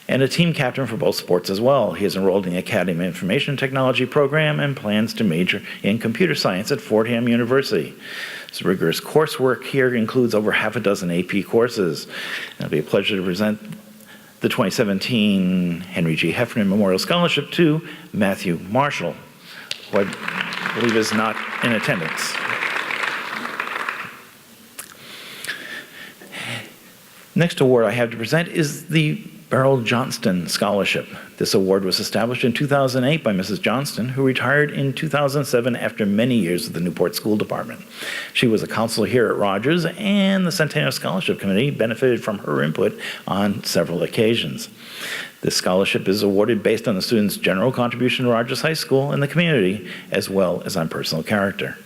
[SPEAKER 18] and a team captain for both sports as well. He is enrolled in the Academy of Information Technology program and plans to major in computer science at Fordham University. His rigorous coursework here includes over half a dozen AP courses. It'll be a pleasure to present the 2017 Henry G. Heffernan Memorial Scholarship to Matthew Marshall, who I believe is not in attendance. Next award I have to present is the Beryl Johnston Scholarship. This award was established in 2008 by Mrs. Johnston, who retired in 2007 after many years with the Newport School Department. She was a counselor here at Rogers, and the Centennial Scholarship Committee benefited from her input on several occasions. This scholarship is awarded based on the student's general contribution to Rogers High School and the community, as well as on personal character.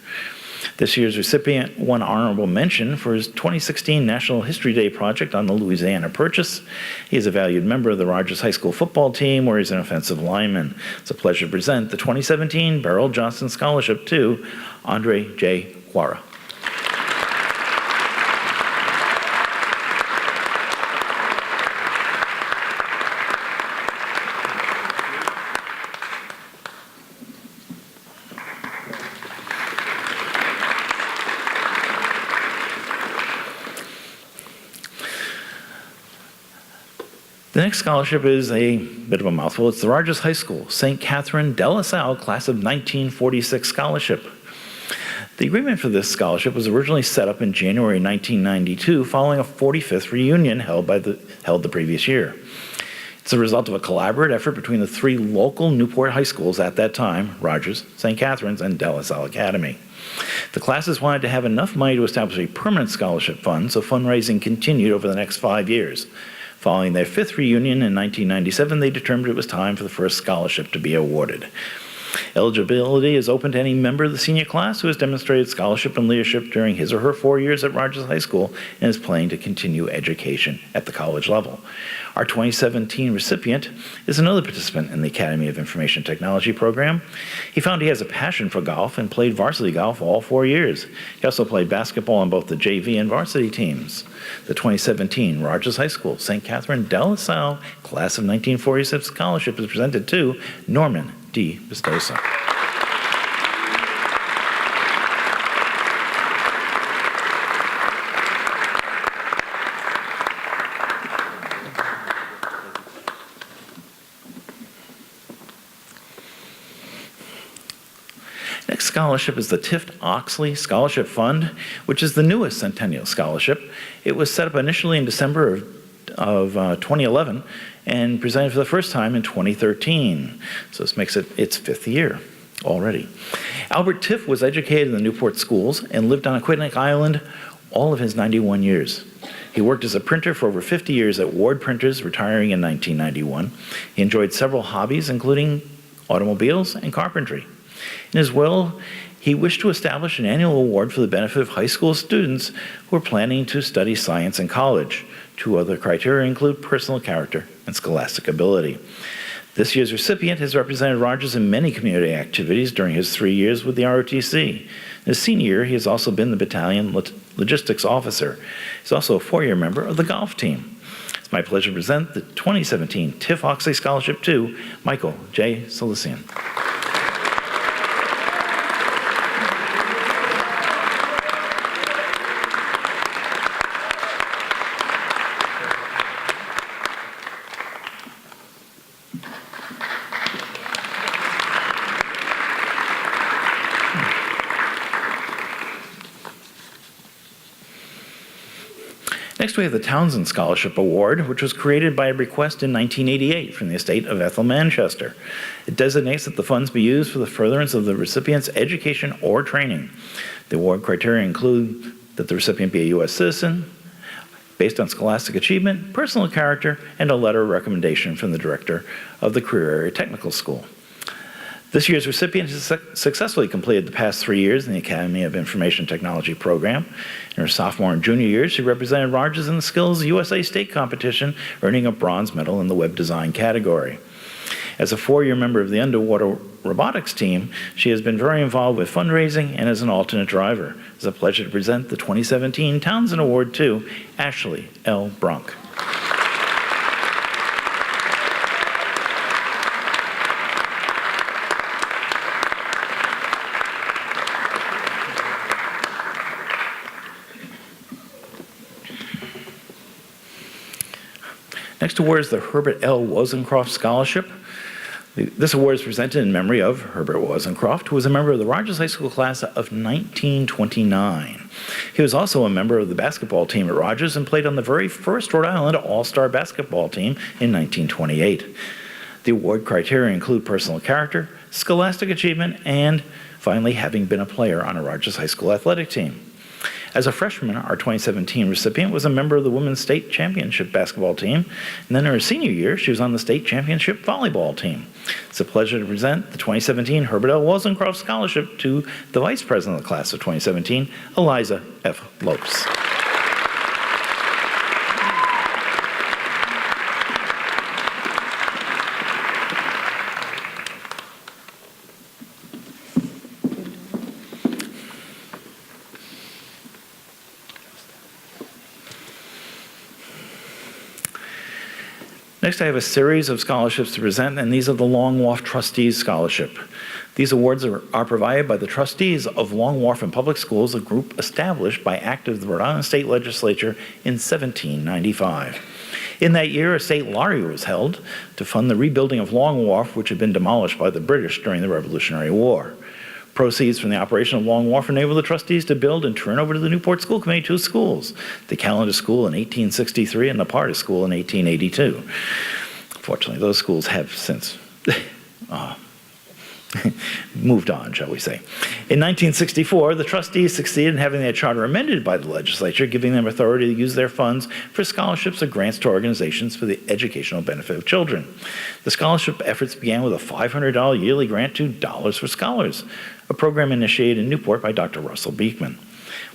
[SPEAKER 18] This year's recipient won honorable mention for his 2016 National History Day project on the Louisiana Purchase. He is a valued member of the Rogers High School football team, where he's an offensive lineman. It's a pleasure to present the 2017 Beryl Johnston Scholarship to Andre J. Quara. The next scholarship is a bit of a mouthful. It's the Rogers High School St. Catherine de La Salle Class of 1946 Scholarship. The agreement for this scholarship was originally set up in January 1992 following a 45th reunion held the previous year. It's a result of a collaborative effort between the 3 local Newport high schools at that time, Rogers, St. Catherine's, and de La Salle Academy. The classes wanted to have enough money to establish a permanent scholarship fund, so fundraising continued over the next 5 years. Following their fifth reunion in 1997, they determined it was time for the first scholarship to be awarded. Eligibility is open to any member of the senior class who has demonstrated scholarship and leadership during his or her 4 years at Rogers High School and is planning to continue education at the college level. Our 2017 recipient is another participant in the Academy of Information Technology program. He found he has a passion for golf and played varsity golf all 4 years. He also played basketball on both the JV and varsity teams. The 2017 Rogers High School St. Catherine de La Salle Class of 1946 Scholarship is presented to Norman D. Bistosa. Next scholarship is the Tift-Oxley Scholarship Fund, which is the newest Centennial Scholarship. It was set up initially in December of 2011 and presented for the first time in 2013. So this makes it its 5th year already. Albert Tiff was educated in the Newport schools and lived on Aquidneck Island all of his 91 years. He worked as a printer for over 50 years at Ward Printers, retiring in 1991. He enjoyed several hobbies, including automobiles and carpentry. In his will, he wished to establish an annual award for the benefit of high school students who are planning to study science in college. 2 other criteria include personal character and scholastic ability. This year's recipient has represented Rogers in many community activities during his 3 years with the ROTC. In his senior year, he has also been the battalion logistics officer. He's also a 4-year member of the golf team. It's my pleasure to present the 2017 Tiff-Oxley Scholarship to Michael J. Silesian. Next, we have the Townsend Scholarship Award, which was created by a request in 1988 from the estate of Ethel Manchester. It designates that the funds be used for the furtherance of the recipient's education or training. The award criteria include that the recipient be a U.S. citizen, based on scholastic achievement, personal character, and a letter of recommendation from the director of the Career Area Technical School. This year's recipient has successfully completed the past 3 years in the Academy of Information Technology program. In her sophomore and junior years, she represented Rogers in the Skills USA State Competition, earning a bronze medal in the web design category. As a 4-year member of the underwater robotics team, she has been very involved with fundraising and as an alternate driver. It's a pleasure to present the 2017 Townsend Award to Ashley L. Brunk. Next award is the Herbert L. Wozencroft Scholarship. This award is presented in memory of Herbert Wozencroft, who was a member of the Rogers High School class of 1929. He was also a member of the basketball team at Rogers and played on the very first Rhode Island All-Star basketball team in 1928. The award criteria include personal character, scholastic achievement, and finally having been a player on a Rogers High School athletic team. As a freshman, our 2017 recipient was a member of the Women's State Championship basketball team, and then in her senior year, she was on the State Championship volleyball team. It's a pleasure to present the 2017 Herbert L. Wozencroft Scholarship to the Vice President of the Class of 2017, Eliza F. Lopes. Next, I have a series of scholarships to present, and these are the Long Wharf Trustees Scholarship. These awards are provided by the trustees of Long Wharf and Public Schools, a group established by act of the Rhode Island State Legislature in 1795. In that year, a state lottery was held to fund the rebuilding of Long Wharf, which had been demolished by the British during the Revolutionary War. Proceeds from the operation of Long Wharf enabled the trustees to build and turn over to the Newport School Committee 2 schools, the Callender School in 1863 and the Partis School in 1882. Fortunately, those schools have since moved on, shall we say. In 1964, the trustees succeeded in having their charter amended by the legislature, giving them authority to use their funds for scholarships or grants to organizations for the educational benefit of children. The scholarship efforts began with a $500 yearly grant to Dollars for Scholars, a program initiated in Newport by Dr. Russell Beekman.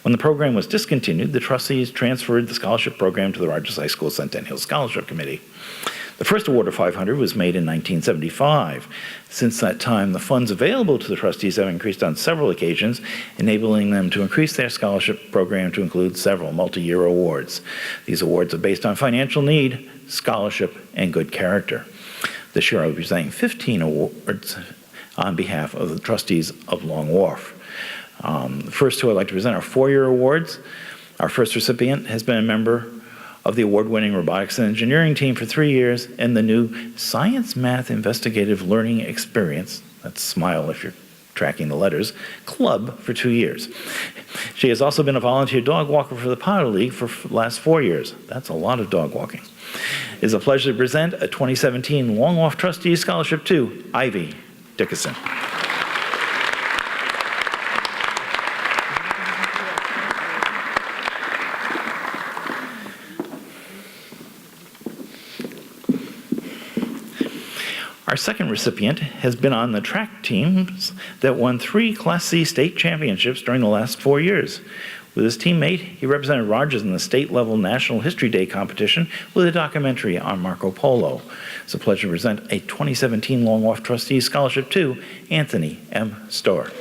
[SPEAKER 18] When the program was discontinued, the trustees transferred the scholarship program to the Rogers High School Centennial Scholarship Committee. The first award of $500 was made in 1975. Since that time, the funds available to the trustees have increased on several occasions, enabling them to increase their scholarship program to include several multi-year awards. These awards are based on financial need, scholarship, and good character. This year, I'll be presenting 15 awards on behalf of the trustees of Long Wharf. The first two I'd like to present are four-year awards. Our first recipient has been a member of the award-winning robotics and engineering team for 3 years and the new Science Math Investigative Learning Experience, that's SMILE if you're tracking the letters, club for 2 years. She has also been a volunteer dog walker for the Powder League for the last 4 years. That's a lot of dog walking. It is a pleasure to present a 2017 Long Wharf Trustee Scholarship to Ivy Dickinson. Our second recipient has been on the track teams that won 3 Class C state championships during the last 4 years. With his teammate, he represented Rogers in the state-level National History Day competition with a documentary on Marco Polo. It's a pleasure to present a 2017 Long Wharf Trustee Scholarship to Anthony M. Storr.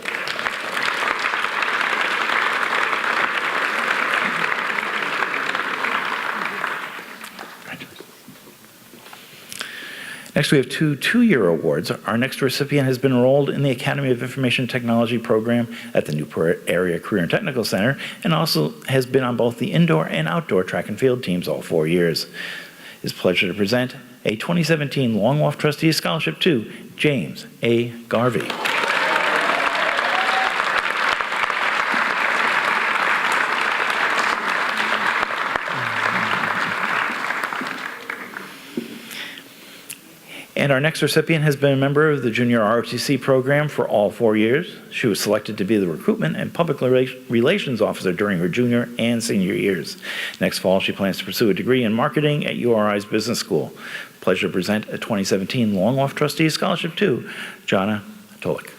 [SPEAKER 18] Next, we have 2 two-year awards. Our next recipient has been enrolled in the Academy of Information Technology program at the Newport Area Career and Technical Center and also has been on both the indoor and outdoor track and field teams all 4 years. It's a pleasure to present a 2017 Long Wharf Trustee Scholarship to James A. Garvey. And our next recipient has been a member of the Junior ROTC program for all 4 years. She was selected to be the Recruitment and Public Relations Officer during her junior and senior years. Next fall, she plans to pursue a degree in marketing at URI's Business School. Pleasure to present a 2017 Long Wharf Trustee Scholarship to Jana Tolik.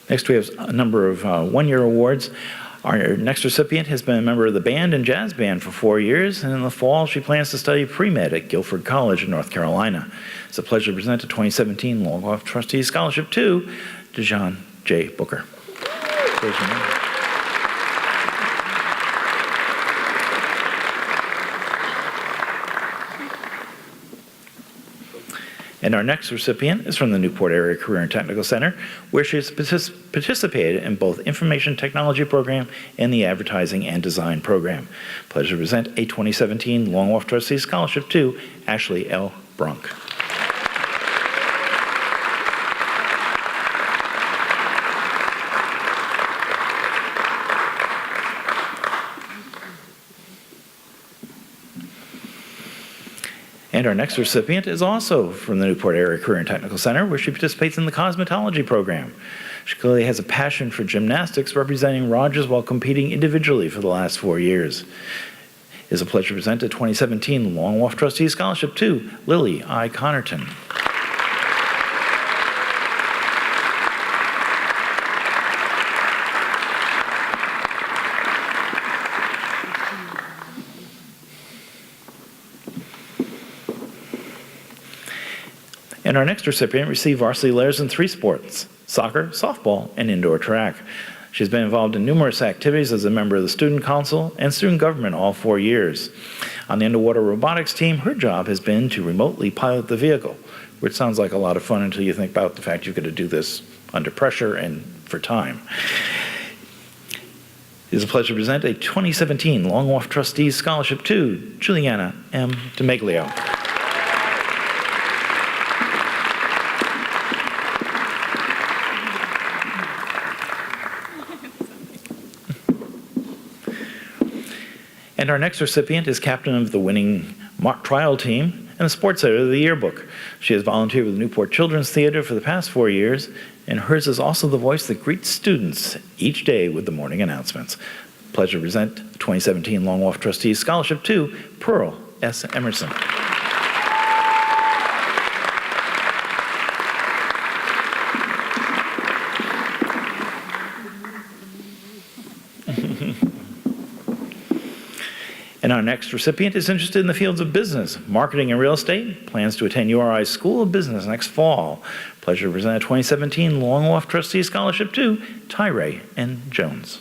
[SPEAKER 18] Next, we have a number of one-year awards. Our next recipient has been a member of the band and jazz band for 4 years, and in the fall, she plans to study pre-med at Guilford College in North Carolina. It's a pleasure to present a 2017 Long Wharf Trustee Scholarship to Dejan J. Booker. And our next recipient is from the Newport Area Career and Technical Center, where she has participated in both Information Technology Program and the Advertising and Design Program. Pleasure to present a 2017 Long Wharf Trustee Scholarship to Ashley L. Brunk. And our next recipient is also from the Newport Area Career and Technical Center, where she participates in the cosmetology program. She clearly has a passion for gymnastics, representing Rogers while competing individually for the last 4 years. It is a pleasure to present a 2017 Long Wharf Trustee Scholarship to Lily I. Connerton. And our next recipient received varsity letters in 3 sports: soccer, softball, and indoor track. She's been involved in numerous activities as a member of the Student Council and Student Government all 4 years. On the underwater robotics team, her job has been to remotely pilot the vehicle, which sounds like a lot of fun until you think about the fact you've got to do this under pressure and for time. It is a pleasure to present a 2017 Long Wharf Trustees Scholarship to Juliana M. DiMeglio. And our next recipient is captain of the winning mock trial team and the sports editor of the yearbook. She has volunteered with the Newport Children's Theater for the past 4 years, and hers is also the voice that greets students each day with the morning announcements. Pleasure to present the 2017 Long Walk Trustees Scholarship to Pearl S. Emerson. And our next recipient is interested in the fields of business, marketing, and real estate, plans to attend URI's School of Business next fall. Pleasure to present a 2017 Long Walk Trustee Scholarship to Tyree N. Jones.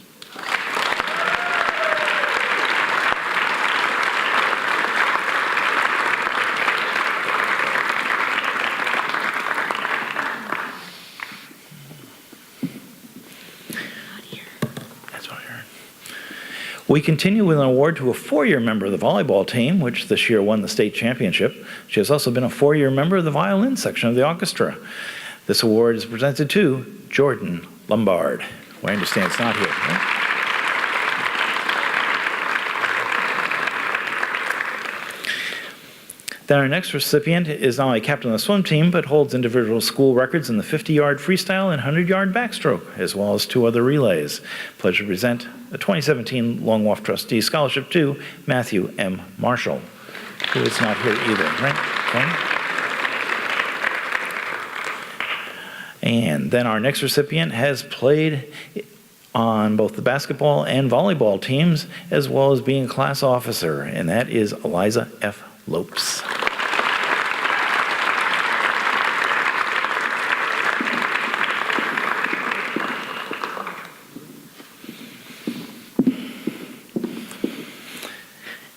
[SPEAKER 18] We continue with an award to a 4-year member of the volleyball team, which this year won the state championship. She has also been a 4-year member of the violin section of the orchestra. This award is presented to Jordan Lombard, who I understand is not here. Right? Then our next recipient is not only captain of the swim team, but holds individual school records in the 50-yard freestyle and 100-yard backstroke, as well as 2 other relays. Pleasure to present the 2017 Long Walk Trustee Scholarship to Matthew M. Marshall, who is not here either, right? Okay. And then our next recipient has played on both the basketball and volleyball teams, as well as being a class officer, and that is Eliza F. Lopes.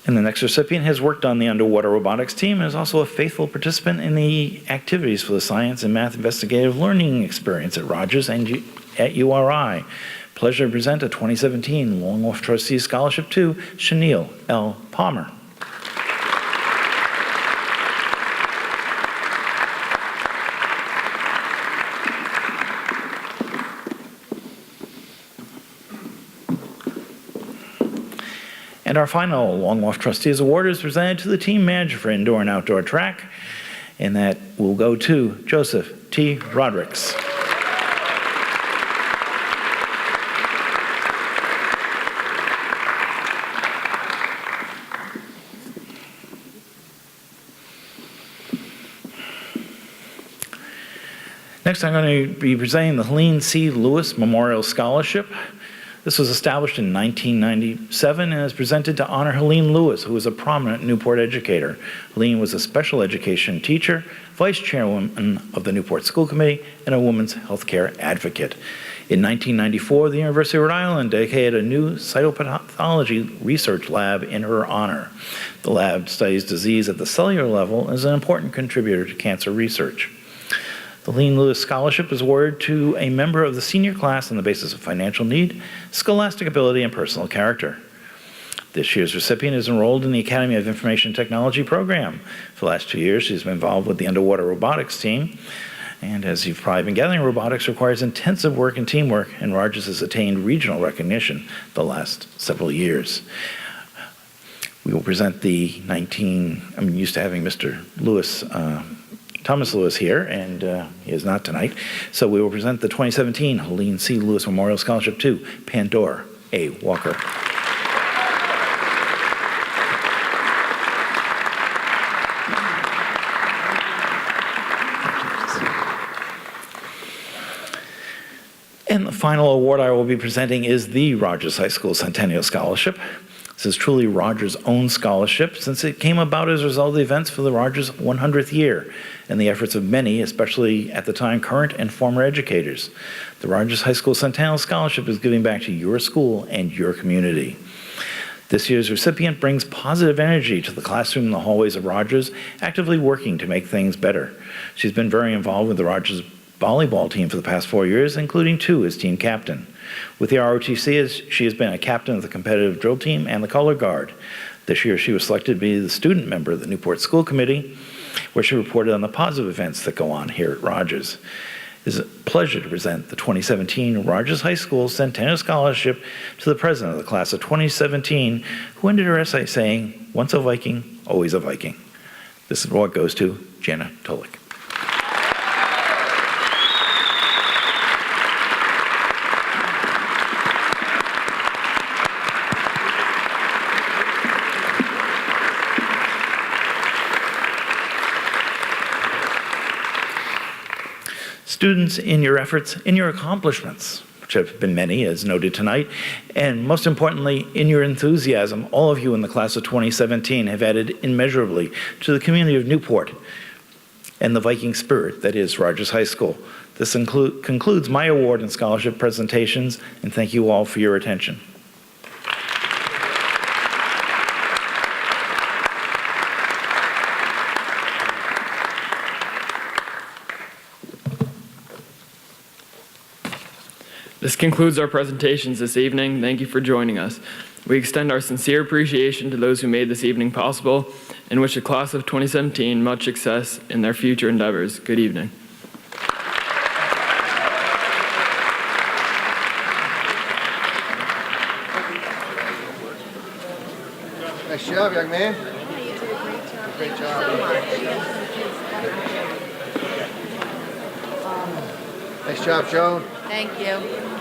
[SPEAKER 18] And the next recipient has worked on the underwater robotics team and is also a faithful participant in the activities for the science and math investigative learning experience at Rogers and at URI. Pleasure to present a 2017 Long Walk Trustee Scholarship to Chenille L. Palmer. And our final Long Walk Trustees Award is presented to the team manager for indoor and outdoor track, and that will go to Joseph T. Rodericks. Next, I'm going to be presenting the Helene C. Lewis Memorial Scholarship. This was established in 1997 and is presented to honor Helene Lewis, who was a prominent Newport educator. Helene was a special education teacher, vice chairwoman of the Newport School Committee, and a women's health care advocate. In 1994, the University of Rhode Island dedicated a new cytopathology research lab in her honor. The lab studies disease at the cellular level and is an important contributor to cancer research. The Helene Lewis Scholarship is awarded to a member of the senior class on the basis of financial need, scholastic ability, and personal character. This year's recipient is enrolled in the Academy of Information Technology program. For the last 2 years, she's been involved with the underwater robotics team. And as you've probably been gathering, robotics requires intensive work and teamwork, and Rogers has attained regional recognition the last several years. We will present the I'm used to having Mr. Lewis, Thomas Lewis here, and he is not tonight. So we will present the 2017 Helene C. Lewis Memorial Scholarship to Pandora A. Walker. And the final award I will be presenting is the Rogers High School Centennial Scholarship. This is truly Rogers' own scholarship, since it came about as a result of the events for the Rogers 100th year and the efforts of many, especially at the time current and former educators. The Rogers High School Centennial Scholarship is giving back to your school and your community. This year's recipient brings positive energy to the classroom and the hallways of Rogers, actively working to make things better. She's been very involved with the Rogers volleyball team for the past 4 years, including 2 as team captain. With the ROTC, she has been a captain of the competitive drill team and the color guard. This year, she was selected to be the student member of the Newport School Committee, where she reported on the positive events that go on here at Rogers. It's a pleasure to present the 2017 Rogers High School Centennial Scholarship to the president of the class of 2017, who ended her essay saying, "Once a Viking, always a Viking." This award goes to Gina Tolik. Students, in your efforts, in your accomplishments, which have been many, as noted tonight, and most importantly, in your enthusiasm, all of you in the class of 2017 have added immeasurably to the community of Newport and the Viking spirit that is Rogers High School. This concludes my award and scholarship presentations, and thank you all for your attention.
[SPEAKER 1] This concludes our presentations this evening. Thank you for joining us. We extend our sincere appreciation to those who made this evening possible and wish the class of 2017 much success in their future endeavors. Good evening.
[SPEAKER 14] Nice job, young man. Great job. Nice job, Joan.
[SPEAKER 19] Thank you.